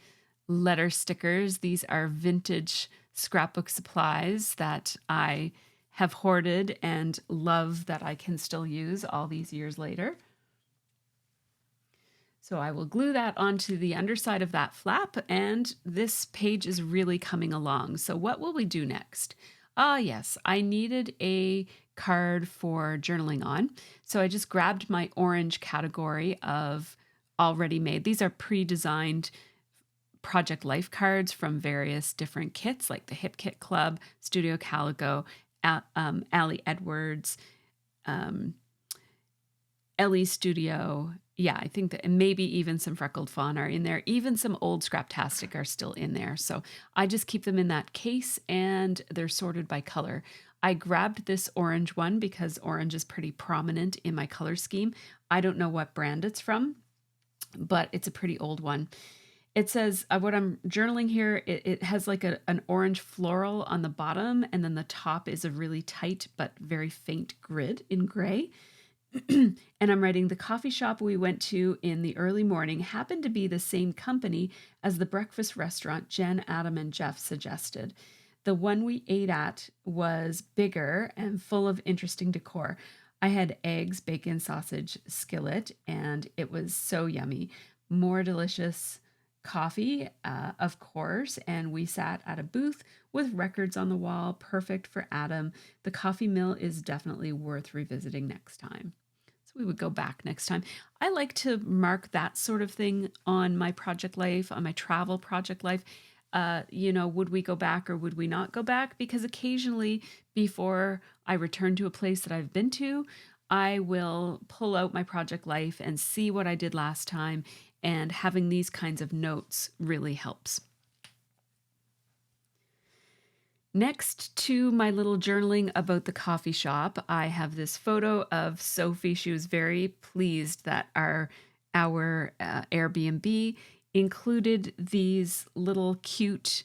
letter stickers. These are vintage scrapbook supplies that I have hoarded and love that I can still use all these years later. So I will glue that onto the underside of that flap, and this page is really coming along. So what will we do next? Ah, yes, I needed a card for journaling on. So I just grabbed my orange category of already made. These are pre-designed Project Life cards from various different kits like the Hip Kit Club, Studio Calico, Ali Edwards, Ellie Studio. Yeah, I think that, and maybe even some Freckled Fawn are in there. Even some old Scraptastic are still in there. So I just keep them in that case, and they're sorted by color. I grabbed this orange one because orange is pretty prominent in my color scheme. I don't know what brand it's from, but it's a pretty old one. It says what I'm journaling here, it has like an orange floral on the bottom, and then the top is a really tight but very faint grid in gray. And I'm writing, the coffee shop we went to in the early morning happened to be the same company as the breakfast restaurant Jen, Adam, and Jeff suggested. The one we ate at was bigger and full of interesting decor. I had eggs, bacon, sausage, skillet, and it was so yummy. More delicious coffee, of course, and we sat at a booth with records on the wall, perfect for Adam. The coffee mill is definitely worth revisiting next time. So we would go back next time. I like to mark that sort of thing on my project life, on my travel project life. Would we go back or would we not go back? Because occasionally, before I return to a place that I've been to, I will pull out my project life and see what I did last time, and having these kinds of notes really helps. Next to my little journaling about the coffee shop, I have this photo of Sophie. She was very pleased that our Airbnb included these little cute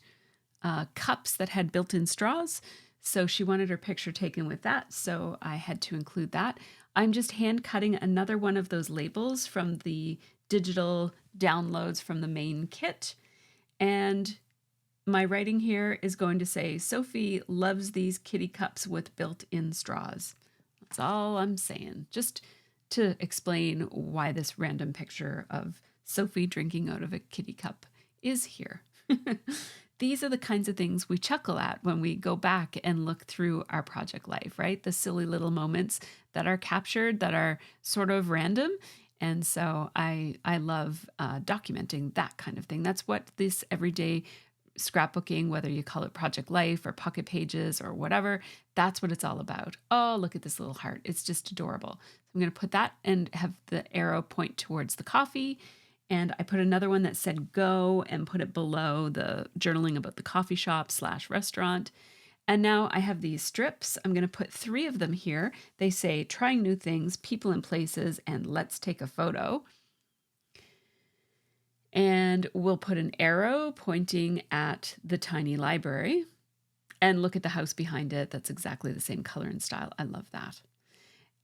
cups that had built-in straws. So she wanted her picture taken with that, so I had to include that. I'm just hand cutting another one of those labels from the digital downloads from the main kit. And my writing here is going to say, Sophie loves these kitty cups with built-in straws. That's all I'm saying, just to explain why this random picture of Sophie drinking out of a kitty cup is here. These are the kinds of things we chuckle at when we go back and look through our project life, right? The silly little moments that are captured that are sort of random. And so I love documenting that kind of thing. That's what this everyday scrapbooking, whether you call it Project Life or Pocket Pages or whatever, that's what it's all about. Oh, look at this little heart. It's just adorable. So I'm going to put that and have the arrow point towards the coffee. And I put another one that said go and put it below the journaling about the coffee shop / restaurant. And now I have these strips. I'm going to put 3 of them here. They say trying new things, people and places, and let's take a photo. And we'll put an arrow pointing at the tiny library and look at the house behind it. That's exactly the same color and style. I love that.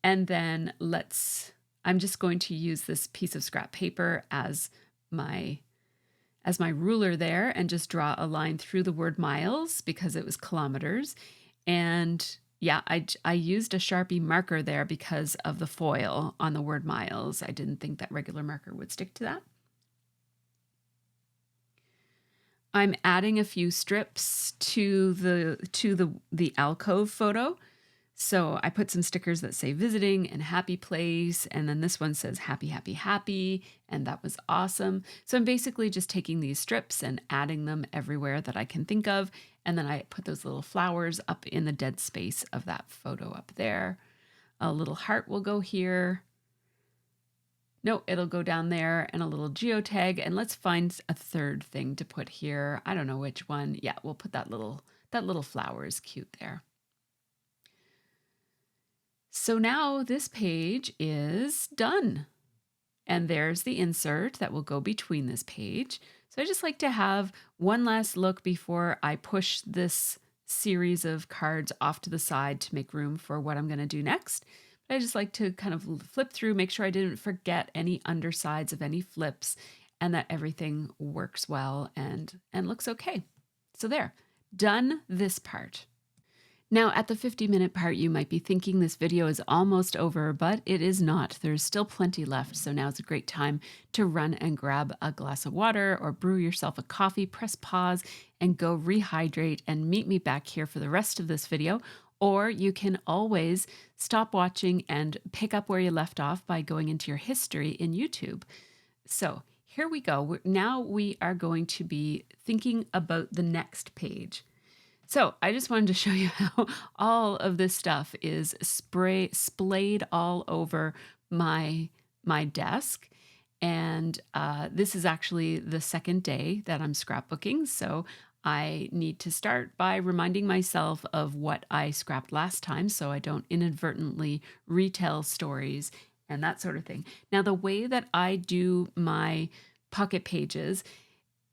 And then I'm just going to use this piece of scrap paper as my ruler there and just draw a line through the word miles because it was kilometers. And yeah, I used a Sharpie marker there because of the foil on the word miles. I didn't think that regular marker would stick to that. I'm adding a few strips to the alcove photo. So I put some stickers that say visiting and happy place. And then this one says happy, happy, happy. And that was awesome. So I'm basically just taking these strips and adding them everywhere that I can think of. And then I put those little flowers up in the dead space of that photo up there. A little heart will go here. No, it'll go down there, and a little geotag. And let's find a third thing to put here. I don't know which one. Yeah, we'll put that little flower is cute there. So now this page is done. And there's the insert that will go between this page. So I just like to have one last look before I push this series of cards off to the side to make room for what I'm going to do next. But I just like to kind of flip through, make sure I didn't forget any undersides of any flips and that everything works well and looks okay. So there, done this part. Now, at the 50-minute part, you might be thinking this video is almost over, but it is not. There's still plenty left, so now's a great time to run and grab a glass of water or brew yourself a coffee, press pause, and go rehydrate and meet me back here for the rest of this video. Or you can always stop watching and pick up where you left off by going into your history in YouTube. So here we go. Now we are going to be thinking about the next page. So I just wanted to show you how all of this stuff is splayed all over my desk. And this is actually the second day that I'm scrapbooking. So I need to start by reminding myself of what I scrapped last time so I don't inadvertently retell stories and that sort of thing. Now, the way that I do my pocket pages,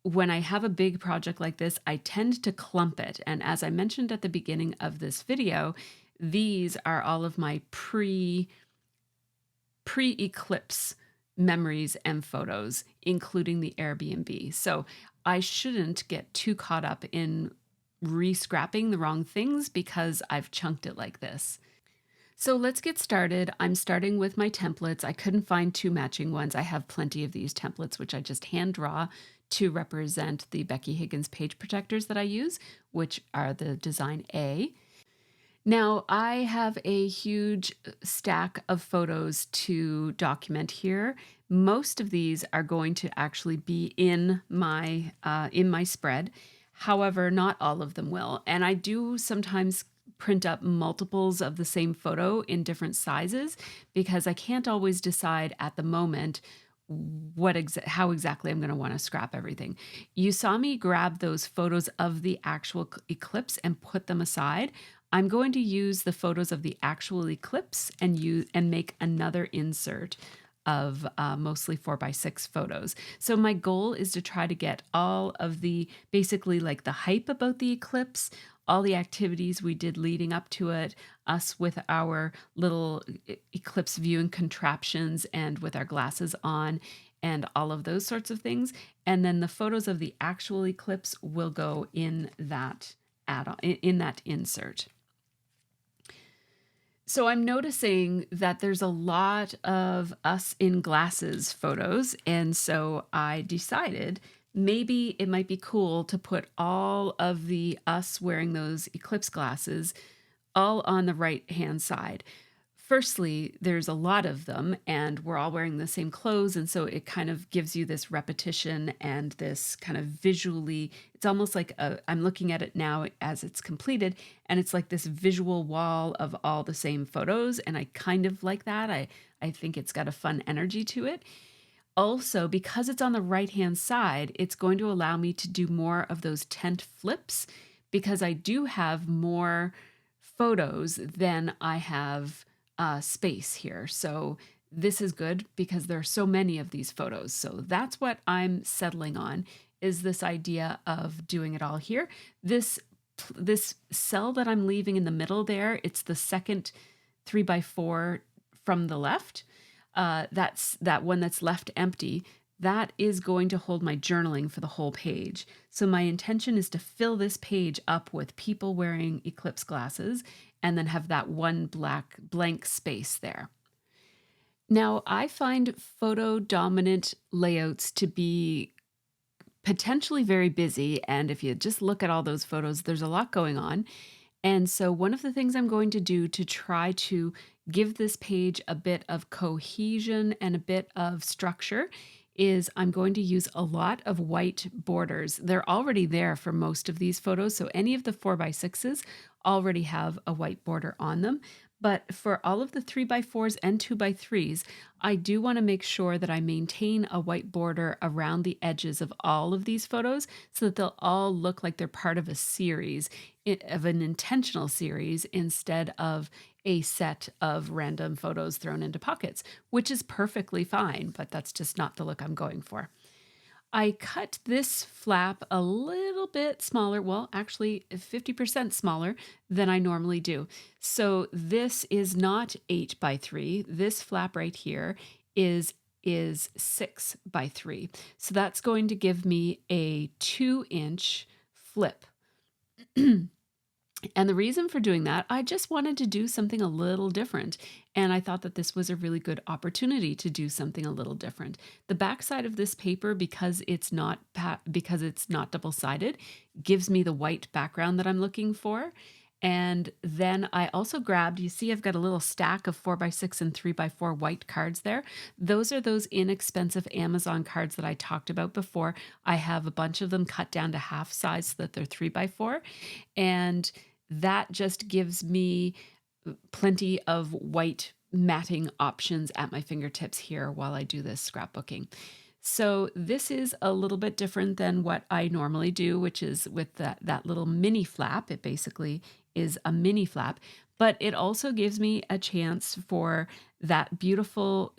when I have a big project like this, I tend to clump it. And as I mentioned at the beginning of this video, these are all of my pre-Eclipse memories and photos, including the Airbnb. So I shouldn't get too caught up in re-scrapping the wrong things because I've chunked it like this. So let's get started. I'm starting with my templates. I couldn't find 2 matching ones. I have plenty of these templates, which I just hand draw to represent the Becky Higgins page protectors that I use, which are the design A. Now I have a huge stack of photos to document here. Most of these are going to actually be in my spread. However, not all of them will. And I do sometimes print up multiples of the same photo in different sizes because I can't always decide at the moment how exactly I'm going to want to scrap everything. You saw me grab those photos of the actual eclipse and put them aside. I'm going to use the photos of the actual eclipse and make another insert of mostly 4x6 photos. So my goal is to try to get all of the basically like the hype about the eclipse, all the activities we did leading up to it, us with our little eclipse viewing contraptions and with our glasses on and all of those sorts of things. And then the photos of the actual eclipse will go in that add-on, in that insert. So I'm noticing that there's a lot of us in glasses photos. And so I decided maybe it might be cool to put all of the us wearing those eclipse glasses all on the right-hand side. Firstly, there's a lot of them and we're all wearing the same clothes. And so it kind of gives you this repetition and this kind of visually, it's almost like I'm looking at it now as it's completed and it's like this visual wall of all the same photos. And I kind of like that. I think it's got a fun energy to it. Also, because it's on the right-hand side, it's going to allow me to do more of those tent flips because I do have more photos than I have space here. So this is good because there are so many of these photos. So that's what I'm settling on, is this idea of doing it all here. This cell that I'm leaving in the middle there, it's the second 3x4 from the left. That's that one that's left empty. That is going to hold my journaling for the whole page. So my intention is to fill this page up with people wearing Eclipse glasses and then have that one blank space there. Now, I find photo dominant layouts to be potentially very busy. And if you just look at all those photos, there's a lot going on. And so, one of the things I'm going to do to try to give this page a bit of cohesion and a bit of structure is I'm going to use a lot of white borders. They're already there for most of these photos. So, any of the 4x6s already have a white border on them. But for all of the 3x4s and 2x3s, I do want to make sure that I maintain a white border around the edges of all of these photos so that they'll all look like they're part of a series, of an intentional series, instead of a set of random photos thrown into pockets, which is perfectly fine, but that's just not the look I'm going for. I cut this flap a little bit smaller, well, actually 50% smaller than I normally do. So this is not 8x3. This flap right here is 6x3. So that's going to give me a 2-inch flip. And the reason for doing that, I just wanted to do something a little different. And I thought that this was a really good opportunity to do something a little different. The backside of this paper, because it's not double-sided, gives me the white background that I'm looking for. And then I also grabbed, you see I've got a little stack of 4x6 and 3x4 white cards there. Those are those inexpensive Amazon cards that I talked about before. I have a bunch of them cut down to half size so that they're 3x4. And that just gives me plenty of white matting options at my fingertips here while I do this scrapbooking. So this is a little bit different than what I normally do, which is with that little mini flap. It basically is a mini flap, but it also gives me a chance for that beautiful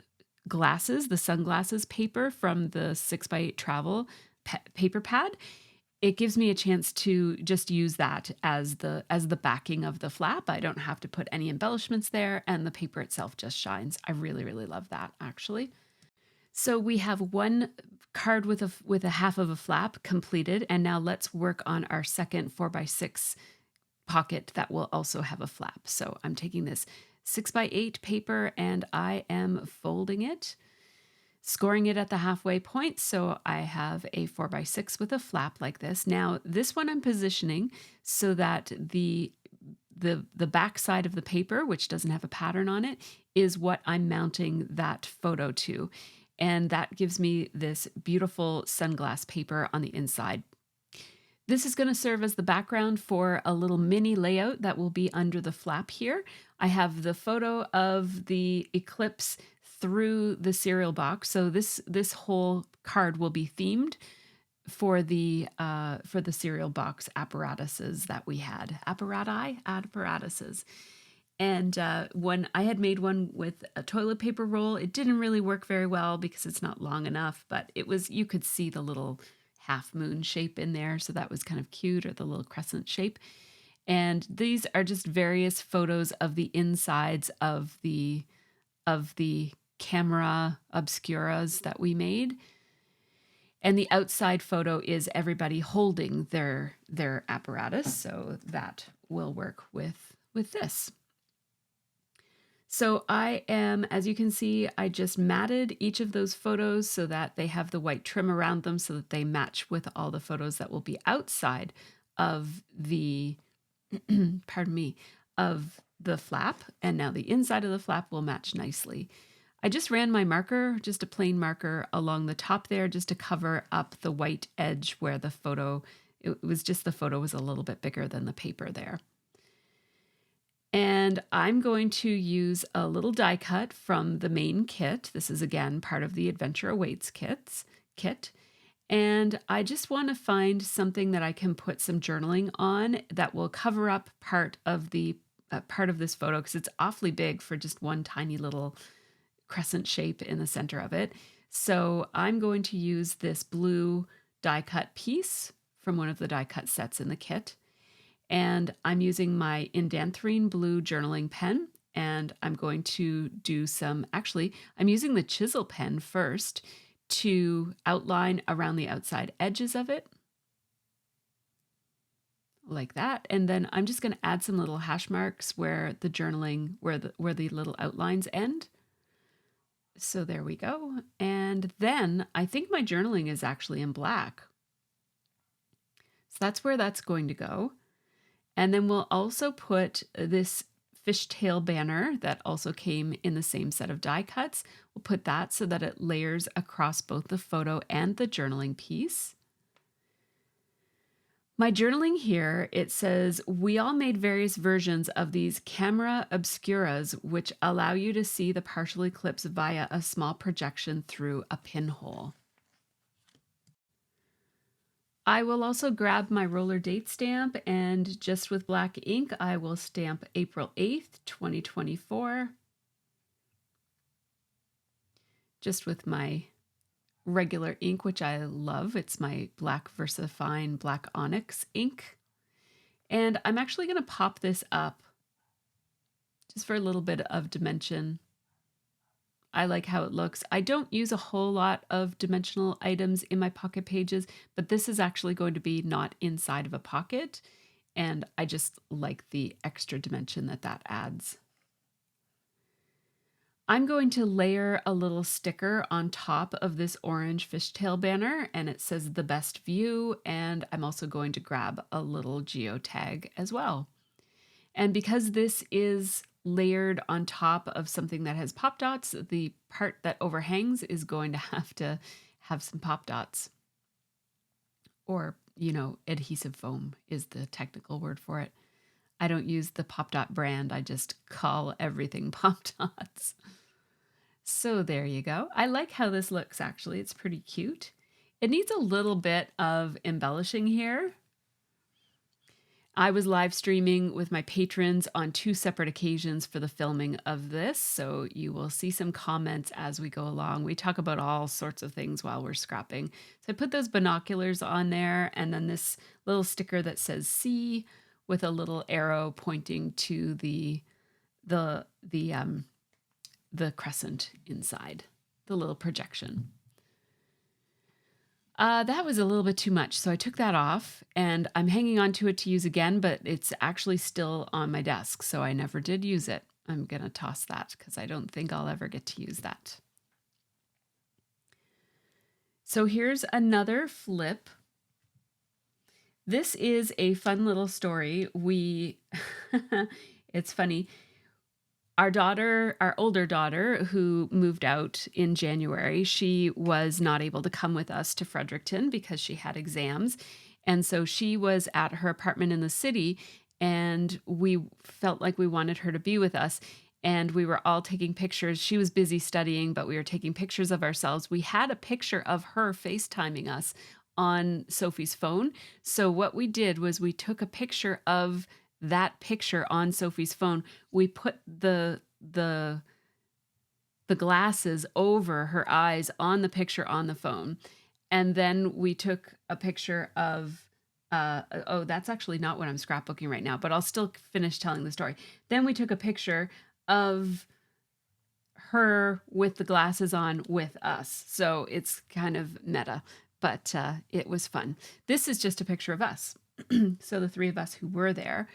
glasses, the sunglasses paper from the 6x8 travel paper pad. It gives me a chance to just use that as the backing of the flap. I don't have to put any embellishments there, and the paper itself just shines. I really, really love that, actually. So we have one card with a half of a flap completed, and now let's work on our second 4x6 pocket that will also have a flap. So I'm taking this 6x8 paper and I am folding it, scoring it at the halfway point. So I have a 4x6 with a flap like this. Now this one I'm positioning so that the back side of the paper, which doesn't have a pattern on it, is what I'm mounting that photo to. And that gives me this beautiful sunglass paper on the inside. This is going to serve as the background for a little mini layout that will be under the flap here. I have the photo of the Eclipse through the cereal box. So this whole card will be themed for the cereal box apparatuses that we had. Apparatuses. And when I had made one with a toilet paper roll, it didn't really work very well because it's not long enough, but you could see the little half moon shape in there. So that was kind of cute, or the little crescent shape. And these are just various photos of the insides of the camera obscuras that we made. And the outside photo is everybody holding their apparatus. So that will work with this. So I am, as you can see, I just matted each of those photos so that they have the white trim around them so that they match with all the photos that will be outside of the, pardon me, of the flap. And now the inside of the flap will match nicely. I just ran my marker, just a plain marker, along the top there just to cover up the white edge where the photo was a little bit bigger than the paper there. And I'm going to use a little die cut from the main kit. This is, again, part of the Adventure Awaits kit. And I just want to find something that I can put some journaling on that will cover up part of this photo because it's awfully big for just one tiny little crescent shape in the center of it. So I'm going to use this blue die cut piece from one of the die cut sets in the kit. And I'm using my indanthrene blue journaling pen. And I'm going to do I'm using the chisel pen first to outline around the outside edges of it, like that. And then I'm just going to add some little hash marks where the journaling, where the little outlines end. So there we go. And then I think my journaling is actually in black. So that's where that's going to go. And then we'll also put this fishtail banner that also came in the same set of die cuts. We'll put that so that it layers across both the photo and the journaling piece. My journaling here, it says, we all made various versions of these camera obscuras, which allow you to see the partial eclipse via a small projection through a pinhole. I will also grab my roller date stamp, and just with black ink, I will stamp April 8th, 2024. Just with my regular ink, which I love. It's my black VersaFine Black Onyx ink. And I'm actually going to pop this up just for a little bit of dimension. I like how it looks. I don't use a whole lot of dimensional items in my pocket pages, but this is actually going to be not inside of a pocket. And I just like the extra dimension that adds. I'm going to layer a little sticker on top of this orange fishtail banner, and it says the best view, and I'm also going to grab a little geotag as well. And because this is layered on top of something that has pop dots, the part that overhangs is going to have some pop dots. Or, adhesive foam is the technical word for it. I don't use the Pop Dot brand, I just call everything Pop Dots. So there you go. I like how this looks, actually. It's pretty cute. It needs a little bit of embellishing here. I was live streaming with my patrons on 2 separate occasions for the filming of this, so you will see some comments as we go along. We talk about all sorts of things while we're scrapping. So I put those binoculars on there, and then this little sticker that says "See" with a little arrow pointing to the crescent inside, the little projection. That was a little bit too much, so I took that off, and I'm hanging on to it to use again, but it's actually still on my desk, so I never did use it. I'm going to toss that because I don't think I'll ever get to use that. So here's another flip. This is a fun little story. It's funny. Our older daughter, who moved out in January, she was not able to come with us to Fredericton because she had exams. And so she was at her apartment in the city, and we felt like we wanted her to be with us. And we were all taking pictures. She was busy studying, but we were taking pictures of ourselves. We had a picture of her FaceTiming us on Sophie's phone. So what we did was we took a picture of that picture on Sophie's phone. We put the glasses over her eyes on the picture on the phone. And then we took a picture of that's actually not what I'm scrapbooking right now, but I'll still finish telling the story. Then we took a picture of her with the glasses on with us. So it's kind of meta, but it was fun. This is just a picture of us. So the 3 of us who were there.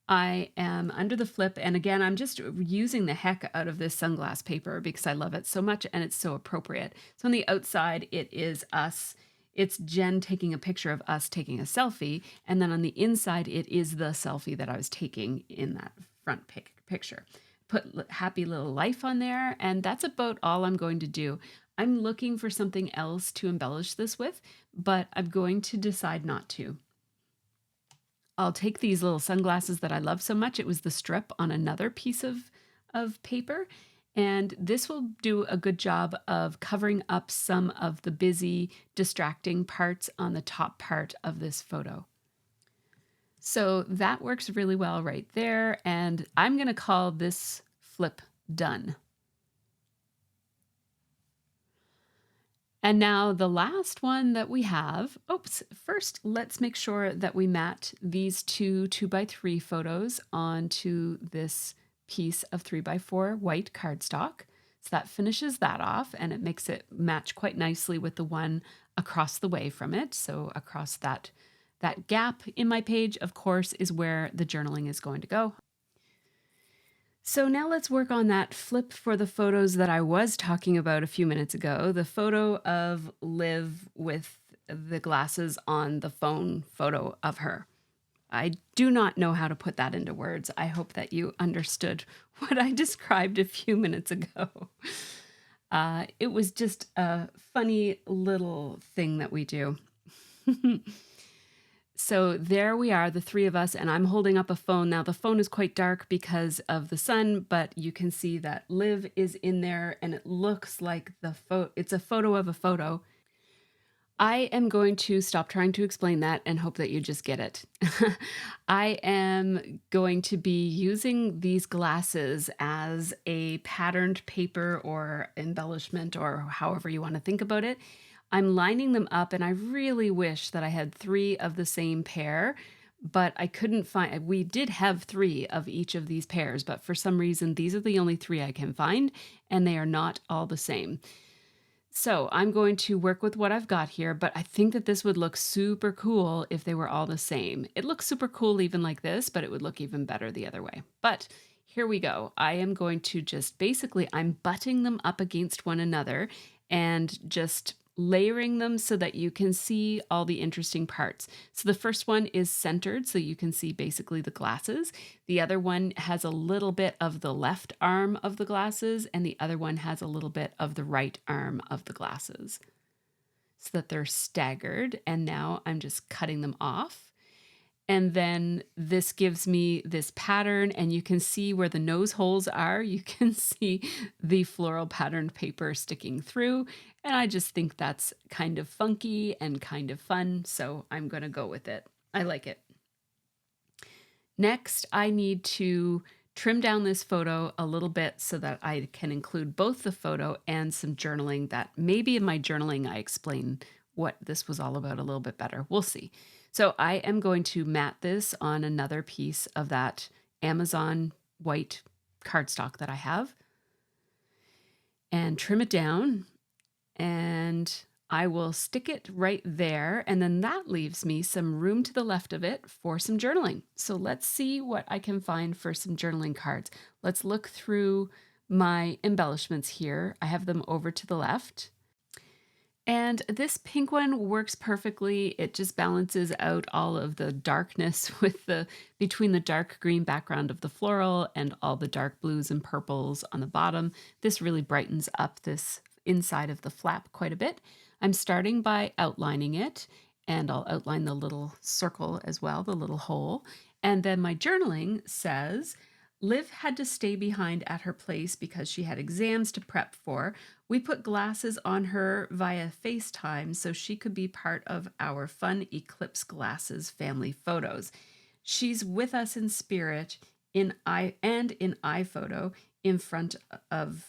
I am under the flip, and again, I'm just using the heck out of this sunglass paper because I love it so much and it's so appropriate. So on the outside, it is us. It's Jen taking a picture of us taking a selfie, and then on the inside, it is the selfie that I was taking in that front picture. Put happy little life on there, and that's about all I'm going to do. I'm looking for something else to embellish this with, but I'm going to decide not to. I'll take these little sunglasses that I love so much. It was the strip on another piece of paper. And this will do a good job of covering up some of the busy, distracting parts on the top part of this photo. So that works really well right there. And I'm going to call this flip done. And now the last one that we have, oops, first let's make sure that we mat these two 2x3 photos onto this piece of 3x4 white cardstock. So that finishes that off and it makes it match quite nicely with the one across the way from it. So across that gap in my page, of course, is where the journaling is going to go. So now let's work on that flip for the photos that I was talking about a few minutes ago. The photo of Liv with the glasses on the phone photo of her. I do not know how to put that into words. I hope that you understood what I described a few minutes ago. It was just a funny little thing that we do. So there we are, the three of us, and I'm holding up a phone. Now the phone is quite dark because of the sun, but you can see that Liv is in there and it looks like it's a photo of a photo. I am going to stop trying to explain that and hope that you just get it. I am going to be using these glasses as a patterned paper or embellishment or however you want to think about it. I'm lining them up and I really wish that I had 3 of the same pair, but I couldn't find, we did have 3 of each of these pairs, but for some reason, these are the only 3 I can find and they are not all the same. So I'm going to work with what I've got here, but I think that this would look super cool if they were all the same. It looks super cool even like this, but it would look even better the other way. But here we go. I am going to just basically, I'm butting them up against one another and just layering them so that you can see all the interesting parts. So the first one is centered, so you can see basically the glasses. The other one has a little bit of the left arm of the glasses, and the other one has a little bit of the right arm of the glasses, so that they're staggered. And now I'm just cutting them off. And then this gives me this pattern, and you can see where the nose holes are. You can see the floral patterned paper sticking through. And I just think that's kind of funky and kind of fun. So I'm going to go with it. I like it. Next, I need to trim down this photo a little bit so that I can include both the photo and some journaling that maybe in my journaling I explain what this was all about a little bit better. We'll see. So I am going to mat this on another piece of that Amazon white cardstock that I have and trim it down, and I will stick it right there. And then that leaves me some room to the left of it for some journaling. So let's see what I can find for some journaling cards. Let's look through my embellishments here. I have them over to the left. And this pink one works perfectly. It just balances out all of the darkness between the dark green background of the floral and all the dark blues and purples on the bottom. This really brightens up this inside of the flap quite a bit. I'm starting by outlining it, and I'll outline the little circle as well, the little hole. And then my journaling says, Liv had to stay behind at her place because she had exams to prep for. We put glasses on her via FaceTime so she could be part of our fun Eclipse glasses family photos. She's with us in spirit in iPhoto in front of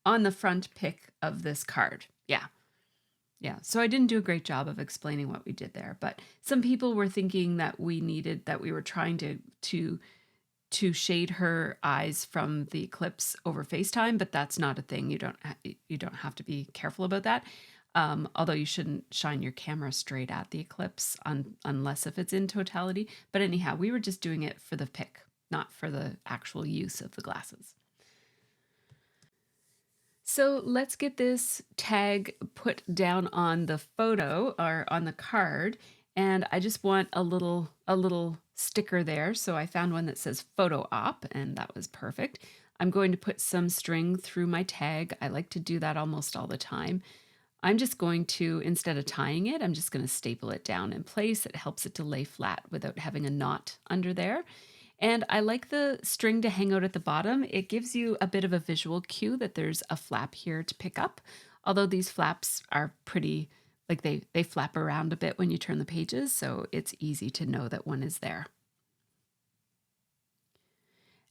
on the front pic of this card. Yeah. So I didn't do a great job of explaining what we did there, but some people were thinking that we were trying to shade her eyes from the eclipse over FaceTime, but that's not a thing. You don't have to be careful about that. Although you shouldn't shine your camera straight at the eclipse unless if it's in totality. But anyhow, we were just doing it for the pic, not for the actual use of the glasses. So let's get this tag put down on the photo or on the card. And I just want a little sticker there. So I found one that says photo op, and that was perfect. I'm going to put some string through my tag. I like to do that almost all the time. I'm just going to, instead of tying it, I'm just going to staple it down in place. It helps it to lay flat without having a knot under there. And I like the string to hang out at the bottom. It gives you a bit of a visual cue that there's a flap here to pick up. Although these flaps are pretty, like they flap around a bit when you turn the pages, so it's easy to know that one is there.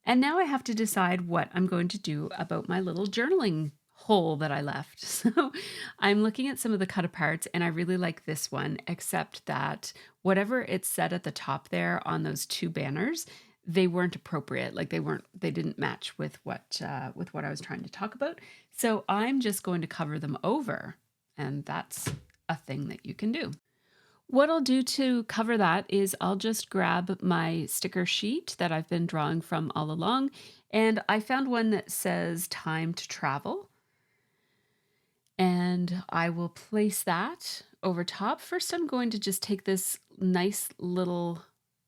And now I have to decide what I'm going to do about my little journaling hole that I left. So I'm looking at some of the cut aparts and I really like this one, except that whatever it said at the top there on those two banners, they weren't appropriate. Like they didn't match with what I was trying to talk about. So I'm just going to cover them over, and that's a thing that you can do. What I'll do to cover that is I'll just grab my sticker sheet that I've been drawing from all along, and I found one that says time to travel, and I will place that over top. First, I'm going to just take this nice little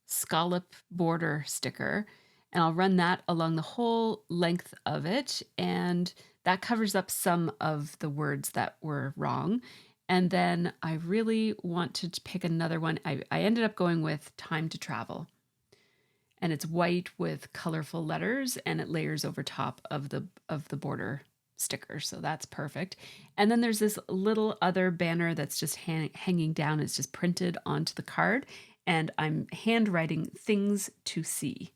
scallop border sticker and I'll run that along the whole length of it, and that covers up some of the words that were wrong. And then I really want to pick another one. I ended up going with time to travel. And it's white with colorful letters and it layers over top of the border sticker. So that's perfect. And then there's this little other banner that's just hanging down. It's just printed onto the card. And I'm handwriting things to see.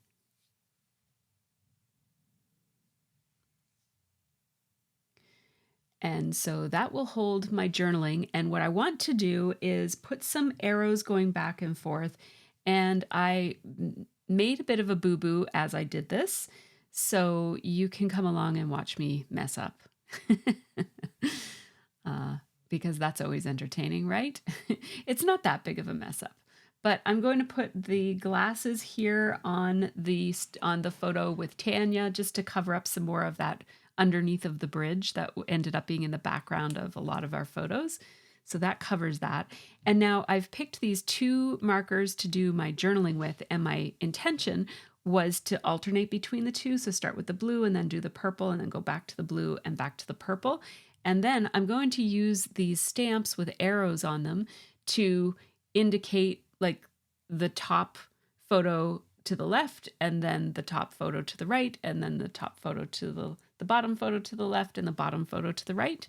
And so that will hold my journaling. And what I want to do is put some arrows going back and forth. And I made a bit of a boo-boo as I did this. So you can come along and watch me mess up. Because that's always entertaining, right? It's not that big of a mess up. But I'm going to put the glasses here on the photo with Tanya just to cover up some more of that underneath of the bridge that ended up being in the background of a lot of our photos. So that covers that. And now I've picked these two markers to do my journaling with, and my intention was to alternate between the two. So start with the blue and then do the purple and then go back to the blue and back to the purple. And then I'm going to use these stamps with arrows on them to indicate like the top photo to the left and then the top photo to the right and then the top photo to the bottom photo to the left and the bottom photo to the right.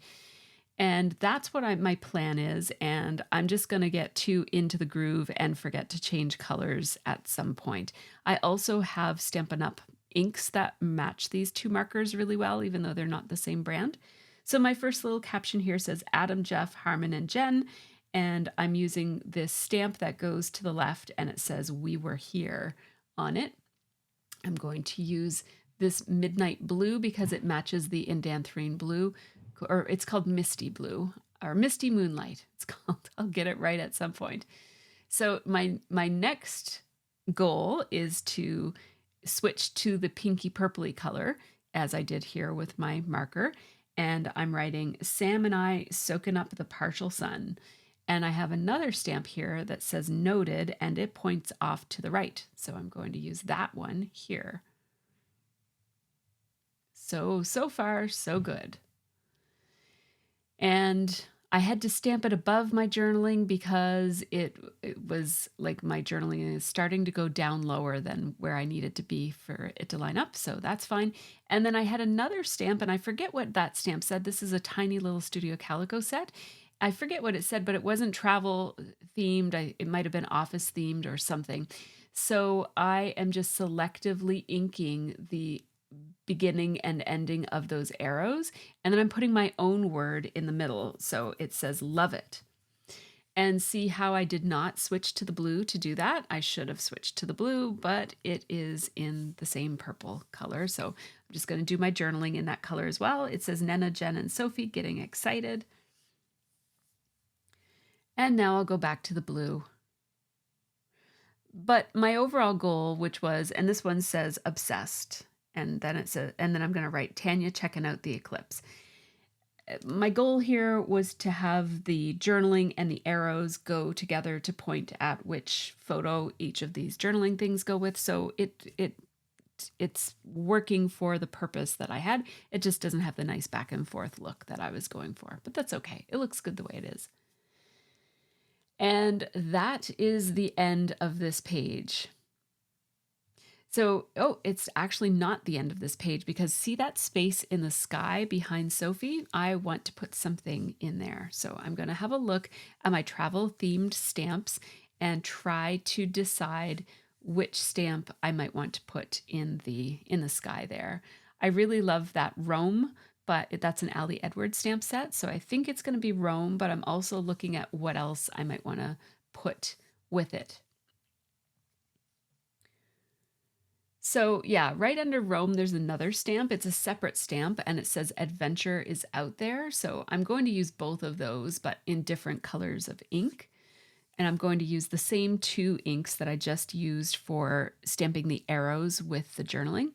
And that's what my plan is. And I'm just going to get too into the groove and forget to change colors at some point. I also have Stampin' Up! Inks that match these two markers really well, even though they're not the same brand. So my first little caption here says Adam, Jeff, Harmon, and Jen. And I'm using this stamp that goes to the left and it says we were here on it. I'm going to use this midnight blue because it matches the indanthrene blue, or it's called Misty Blue or Misty Moonlight. It's called. I'll get it right at some point. So my next goal is to switch to the pinky purpley color as I did here with my marker. And I'm writing Sam and I soaking up the partial sun. And I have another stamp here that says noted and it points off to the right. So I'm going to use that one here. So far, so good. And I had to stamp it above my journaling because it was like my journaling is starting to go down lower than where I needed to be for it to line up. So that's fine. And then I had another stamp and I forget what that stamp said. This is a tiny little Studio Calico set. I forget what it said, but it wasn't travel themed. It might have been office themed or something. So I am just selectively inking the beginning and ending of those arrows. And then I'm putting my own word in the middle. So it says love it. And see how I did not switch to the blue to do that. I should have switched to the blue, but it is in the same purple color. So I'm just going to do my journaling in that color as well. It says Nena, Jen, and Sophie getting excited. And now I'll go back to the blue. But my overall goal, which was, and this one says obsessed, and then it says, and then I'm going to write Tanya checking out the eclipse. My goal here was to have the journaling and the arrows go together to point at which photo each of these journaling things go with. So it's working for the purpose that I had. It just doesn't have the nice back and forth look that I was going for, but that's okay. It looks good the way it is. And that is the end of this page. So, oh, it's actually not the end of this page because see that space in the sky behind Sophie? I want to put something in there. So I'm going to have a look at my travel themed stamps and try to decide which stamp I might want to put in the sky there. I really love that Rome, but that's an Ali Edwards stamp set. So I think it's going to be Rome, but I'm also looking at what else I might want to put with it. So, yeah, right under Rome, there's another stamp. It's a separate stamp and it says adventure is out there. So, I'm going to use both of those, but in different colors of ink. And I'm going to use the same two inks that I just used for stamping the arrows with the journaling.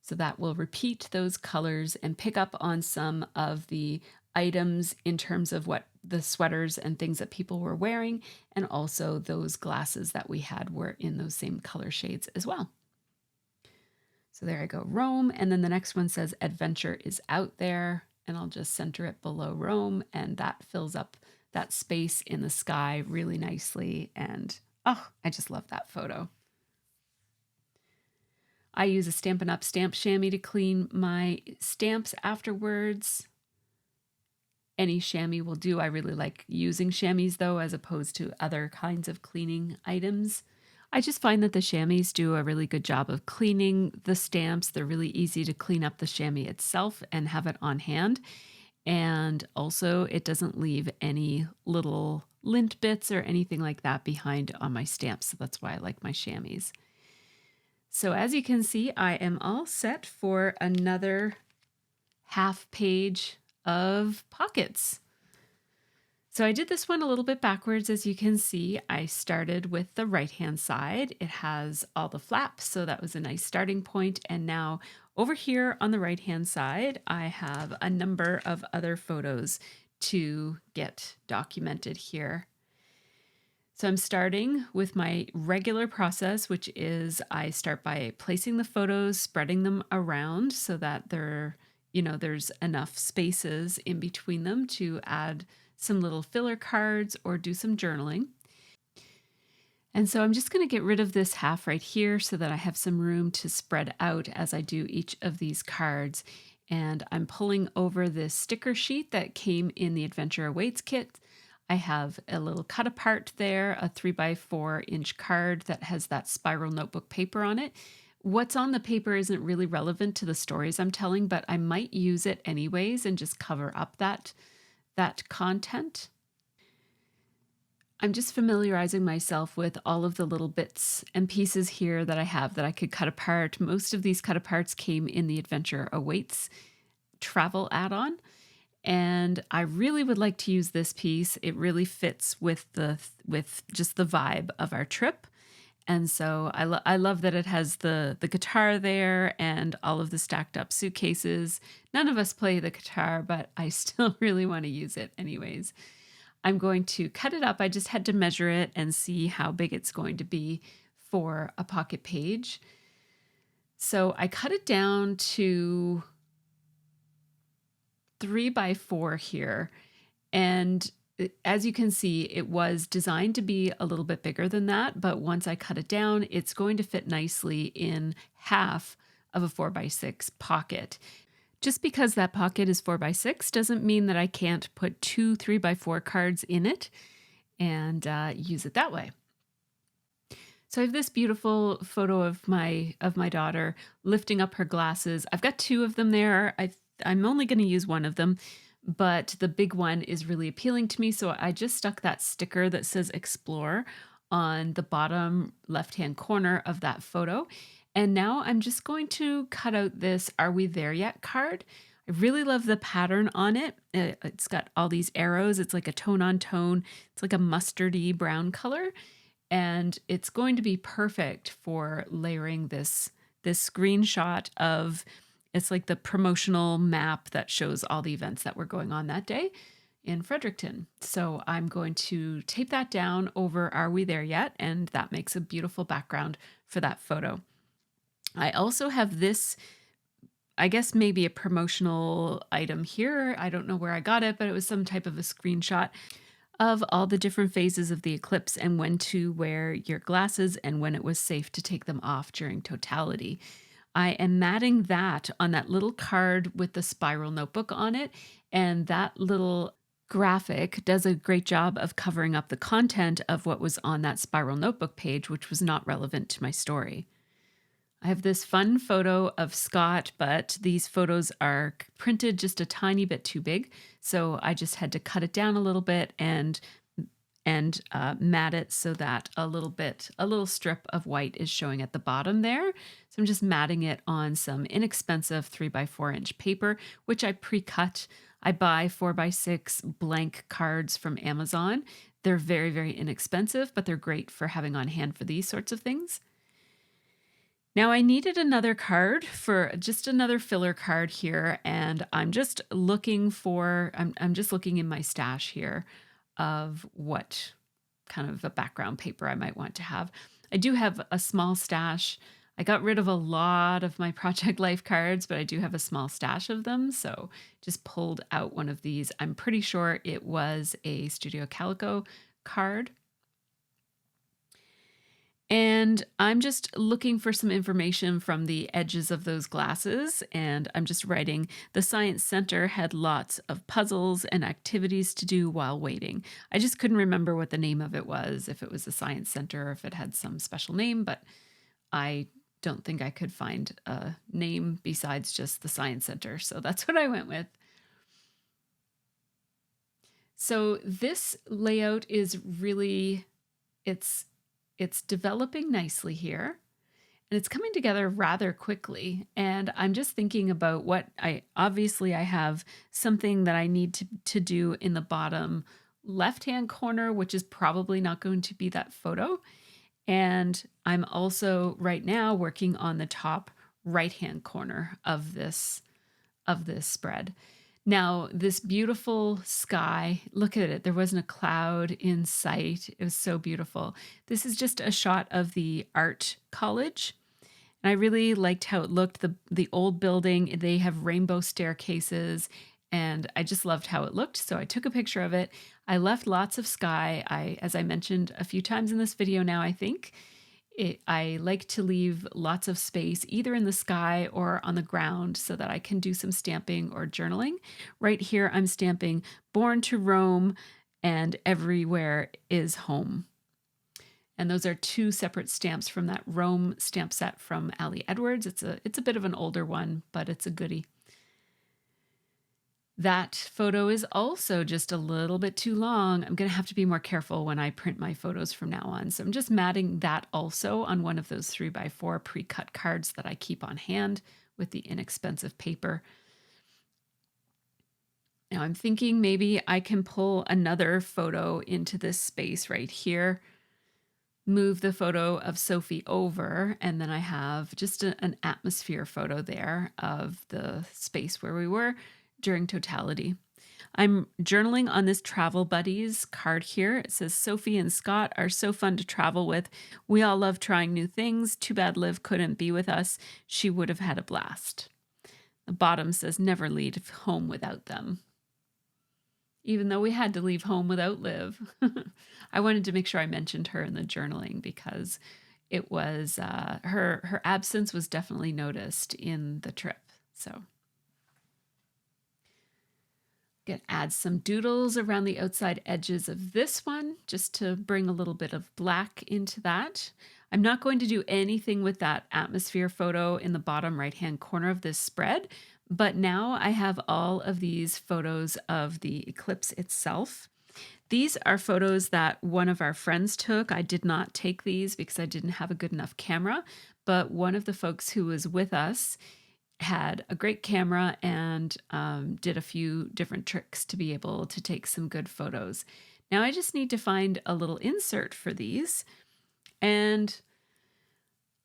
So, that will repeat those colors and pick up on some of the items in terms of what the sweaters and things that people were wearing. And also, those glasses that we had were in those same color shades as well. So there I go, Rome. And then the next one says adventure is out there. And I'll just center it below Rome. And that fills up that space in the sky really nicely. And oh, I just love that photo. I use a Stampin' Up! Stamp chamois to clean my stamps afterwards. Any chamois will do. I really like using chamois though, as opposed to other kinds of cleaning items. I just find that the chamois do a really good job of cleaning the stamps. They're really easy to clean up the chamois itself and have it on hand. And also, it doesn't leave any little lint bits or anything like that behind on my stamps. So that's why I like my chamois. So as you can see, I am all set for another half page of pockets. So I did this one a little bit backwards. As you can see, I started with the right-hand side. It has all the flaps, so that was a nice starting point. And now over here on the right-hand side, I have a number of other photos to get documented here. So I'm starting with my regular process, which is I start by placing the photos, spreading them around so that there's enough spaces in between them to add some little filler cards or do some journaling. And so I'm just going to get rid of this half right here so that I have some room to spread out as I do each of these cards. And I'm pulling over this sticker sheet that came in the Adventure Awaits kit. I have a little cut apart there, a 3x4-inch card that has that spiral notebook paper on it. What's on the paper isn't really relevant to the stories I'm telling, but I might use it anyways and just cover up that content. I'm just familiarizing myself with all of the little bits and pieces here that I have that I could cut apart. Most of these cut aparts came in the Adventure Awaits travel add-on, and I really would like to use this piece. It really fits with just the vibe of our trip. And so I love that it has the guitar there and all of the stacked up suitcases. None of us play the guitar, but I still really want to use it anyways. I'm going to cut it up. I just had to measure it and see how big it's going to be for a pocket page. So I cut it down to 3x4 here. And as you can see, it was designed to be a little bit bigger than that, but once I cut it down, it's going to fit nicely in half of a 4x6 pocket. Just because that pocket is 4x6 doesn't mean that I can't put two 3x4 cards in it and use it that way. So I have this beautiful photo of my daughter lifting up her glasses. I've got two of them there. I'm only going to use one of them, but the big one is really appealing to me. So I just stuck that sticker that says Explore on the bottom left-hand corner of that photo. And now I'm just going to cut out this Are We There Yet card. I really love the pattern on it. It's got all these arrows. It's like a tone on tone. It's like a mustardy brown color. And it's going to be perfect for layering this screenshot of, it's like the promotional map that shows all the events that were going on that day in Fredericton. So I'm going to tape that down over Are We There Yet? And that makes a beautiful background for that photo. I also have this, I guess maybe a promotional item here. I don't know where I got it, but it was some type of a screenshot of all the different phases of the eclipse and when to wear your glasses and when it was safe to take them off during totality. I am matting that on that little card with the spiral notebook on it, and that little graphic does a great job of covering up the content of what was on that spiral notebook page, which was not relevant to my story. I have this fun photo of Scott, but these photos are printed just a tiny bit too big, so I just had to cut it down a little bit and mat it so that a little strip of white is showing at the bottom there. So I'm just matting it on some inexpensive 3x4 inch paper, which I pre-cut. I buy 4x6 blank cards from Amazon. They're very, very inexpensive, but they're great for having on hand for these sorts of things. Now I needed another card for just another filler card here, and I'm just looking for, I'm just looking in my stash here of what kind of a background paper I might want to have. I do have a small stash. I got rid of a lot of my Project Life cards, but I do have a small stash of them. So just pulled out one of these. I'm pretty sure it was a Studio Calico card. And I'm just looking for some information from the edges of those glasses. And I'm just writing, the Science Center had lots of puzzles and activities to do while waiting. I just couldn't remember what the name of it was, if it was the Science Center or if it had some special name, but I don't think I could find a name besides just the Science Center. So that's what I went with. So this layout is really, it's developing nicely here, and it's coming together rather quickly. And I'm just thinking about what I have something that I need to do in the bottom left-hand corner, which is probably not going to be that photo. And I'm also right now working on the top right-hand corner of this spread. Now, this beautiful sky, look at it. There wasn't a cloud in sight. It was so beautiful. This is just a shot of the art college. And I really liked how it looked. The old building, they have rainbow staircases, and I just loved how it looked. So I took a picture of it. I left lots of sky. As I mentioned a few times in this video now, I think, I like to leave lots of space either in the sky or on the ground so that I can do some stamping or journaling. Right here, I'm stamping Born to Roam and Everywhere is Home. And those are two separate stamps from that Rome stamp set from Ali Edwards. It's a bit of an older one, but it's a goodie. That photo is also just a little bit too long. I'm going to have to be more careful when I print my photos from now on. So I'm just matting that also on one of those 3x4 pre-cut cards that I keep on hand with the inexpensive paper. Now I'm thinking maybe I can pull another photo into this space right here, move the photo of Sophie over, and then I have just an atmosphere photo there of the space where we were during totality. I'm journaling on this Travel Buddies card here. It says, Sophie and Scott are so fun to travel with. We all love trying new things. Too bad Liv couldn't be with us. She would have had a blast. The bottom says, never leave home without them. Even though we had to leave home without Liv. I wanted to make sure I mentioned her in the journaling because it was, her absence was definitely noticed in the trip. So gonna add some doodles around the outside edges of this one just to bring a little bit of black into that. I'm not going to do anything with that atmosphere photo in the bottom right-hand corner of this spread, but now I have all of these photos of the eclipse itself. These are photos that one of our friends took. I did not take these because I didn't have a good enough camera, but one of the folks who was with us had a great camera and did a few different tricks to be able to take some good photos. Now I just need to find a little insert for these, and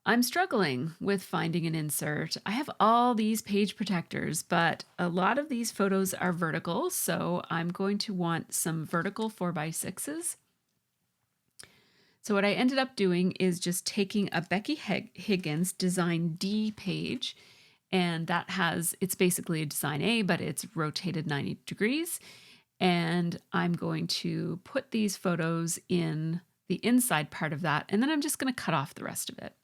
I'm struggling with finding an insert. I have all these page protectors, but a lot of these photos are vertical, so I'm going to want some vertical 4x6s. So what I ended up doing is just taking a Becky Higgins Design D page, and that has, it's basically a design A, but it's rotated 90 degrees. And I'm going to put these photos in the inside part of that, and then I'm just going to cut off the rest of it.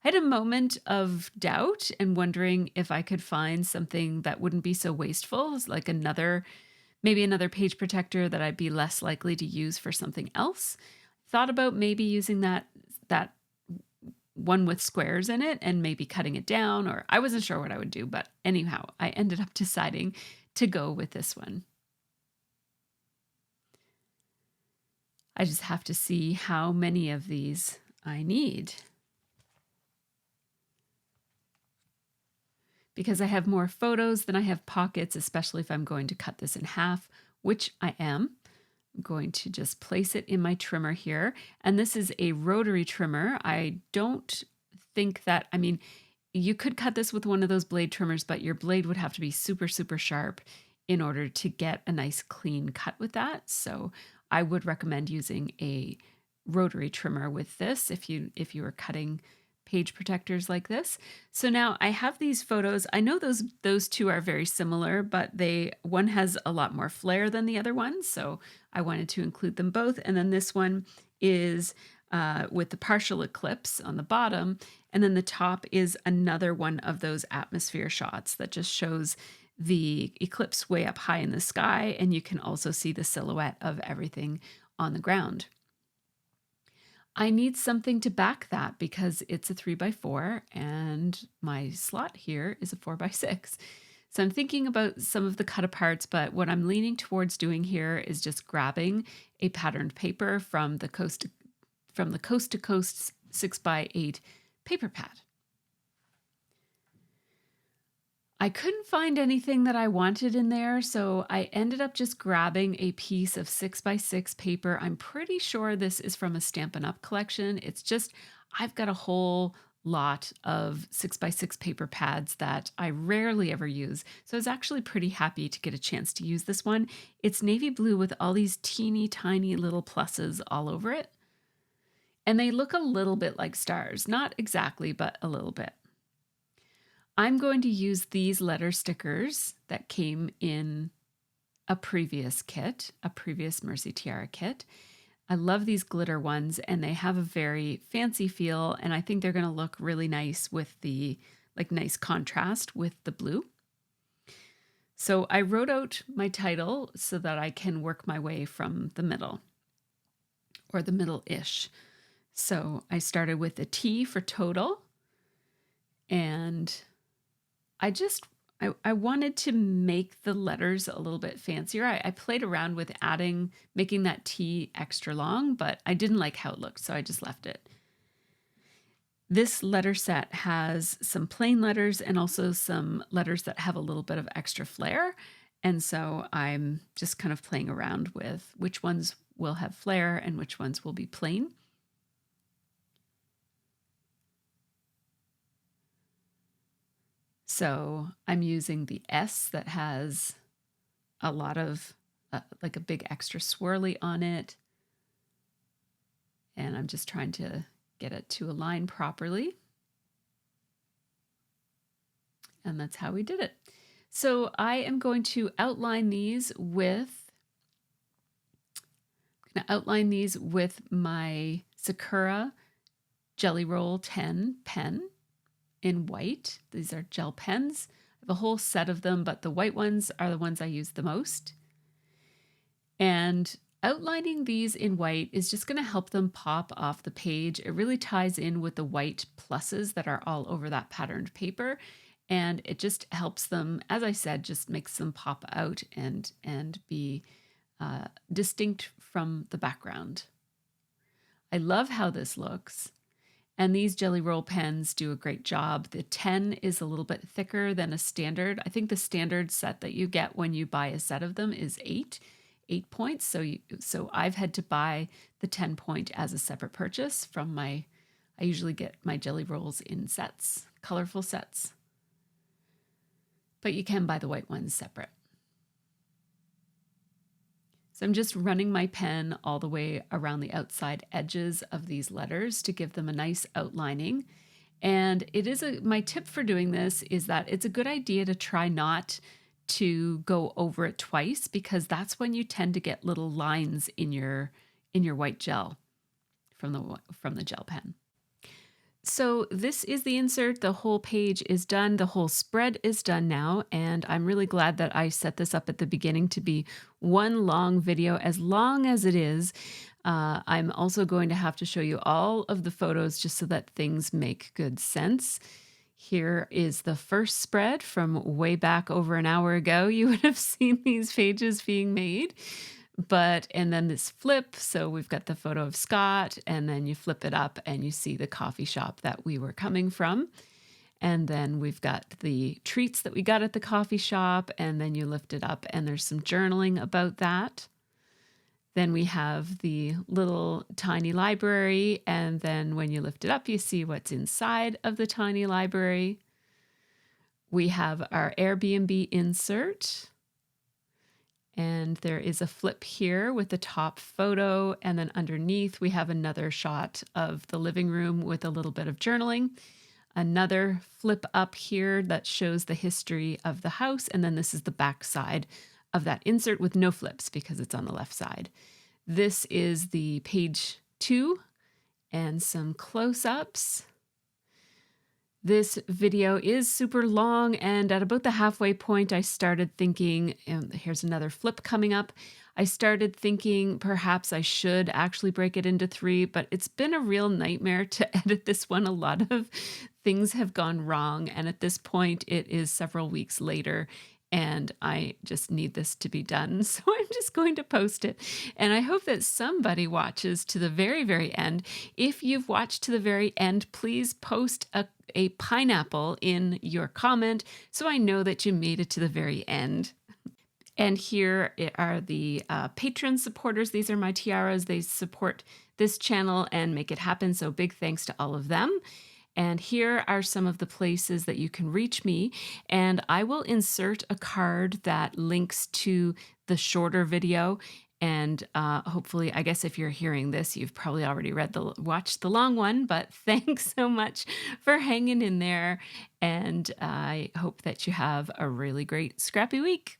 I had a moment of doubt and wondering if I could find something that wouldn't be so wasteful, like maybe another page protector that I'd be less likely to use for something else. Thought about maybe using that one with squares in it and maybe cutting it down, or I wasn't sure what I would do, but anyhow, I ended up deciding to go with this one. I just have to see how many of these I need, because I have more photos than I have pockets, especially if I'm going to cut this in half, which I am. I'm going to just place it in my trimmer here. And this is a rotary trimmer. I don't think that, I mean, you could cut this with one of those blade trimmers, but your blade would have to be super, super sharp in order to get a nice clean cut with that. So I would recommend using a rotary trimmer with this if you were cutting page protectors like this. So now I have these photos. I know those two are very similar, but one has a lot more flair than the other one. So I wanted to include them both. And then this one is with the partial eclipse on the bottom. And then the top is another one of those atmosphere shots that just shows the eclipse way up high in the sky. And you can also see the silhouette of everything on the ground. I need something to back that because it's a 3x4 and my slot here is a 4x6. So I'm thinking about some of the cut aparts, but what I'm leaning towards doing here is just grabbing a patterned paper from the coast to coast 6x8 paper pad. I couldn't find anything that I wanted in there, so I ended up just grabbing a piece of 6x6 paper. I'm pretty sure this is from a Stampin' Up! Collection. It's just, I've got a whole lot of 6x6 paper pads that I rarely ever use, so I was actually pretty happy to get a chance to use this one. It's navy blue with all these teeny tiny little pluses all over it, and they look a little bit like stars. Not exactly, but a little bit. I'm going to use these letter stickers that came in a previous MercyTiara kit. I love these glitter ones, and they have a very fancy feel, and I think they're going to look really nice with the nice contrast with the blue. So I wrote out my title so that I can work my way from the middle, or the middle-ish. So I started with a T for total, and I wanted to make the letters a little bit fancier. I played around with making that T extra long, but I didn't like how it looked, so I just left it. This letter set has some plain letters and also some letters that have a little bit of extra flair. And so I'm just kind of playing around with which ones will have flair and which ones will be plain. So I'm using the S that has a lot of like a big extra swirly on it. And I'm just trying to get it to align properly. And that's how we did it. So I am going to outline these with my Sakura Jelly Roll 10 pen in white. These are gel pens. I have a whole set of them, but the white ones are the ones I use the most. And outlining these in white is just going to help them pop off the page. It really ties in with the white pluses that are all over that patterned paper. And it just helps them, as I said, just makes them pop out and be distinct from the background. I love how this looks. And these Jelly Roll pens do a great job. The 10 is a little bit thicker than a standard. I think the standard set that you get when you buy a set of them is 8 points. So I've had to buy the 10 point as a separate purchase I usually get my Jelly Rolls in sets, colorful sets. But you can buy the white ones separate. So I'm just running my pen all the way around the outside edges of these letters to give them a nice outlining. And my tip for doing this is that it's a good idea to try not to go over it twice because that's when you tend to get little lines in your white gel from the gel pen. So this is the insert. The whole page is done. The whole spread is done now. And I'm really glad that I set this up at the beginning to be one long video, as long as it is. I'm also going to have to show you all of the photos just so that things make good sense. Here is the first spread from way back over an hour ago. You would have seen these pages being made. And then this flip, so we've got the photo of Scott, and then you flip it up and you see the coffee shop that we were coming from. And then we've got the treats that we got at the coffee shop, and then you lift it up and there's some journaling about that. Then we have the little tiny library, and then when you lift it up, you see what's inside of the tiny library. We have our Airbnb insert. And there is a flip here with the top photo. And then underneath, we have another shot of the living room with a little bit of journaling. Another flip up here that shows the history of the house. And then this is the back side of that insert with no flips because it's on the left side. This is the page 2 and some close-ups. This video is super long, and at about the halfway point, I started thinking, and here's another flip coming up. I started thinking perhaps I should actually break it into 3, but it's been a real nightmare to edit this one. A lot of things have gone wrong, and at this point, it is several weeks later, and I just need this to be done. So I'm just going to post it. And I hope that somebody watches to the very, very end. If you've watched to the very end, please post a pineapple in your comment so I know that you made it to the very end. And here are the patron supporters. These are my tiaras. They support this channel and make it happen. So big thanks to all of them. And here are some of the places that you can reach me. And I will insert a card that links to the shorter video. And hopefully, I guess if you're hearing this, you've probably already watched the long one, but thanks so much for hanging in there. And I hope that you have a really great scrappy week.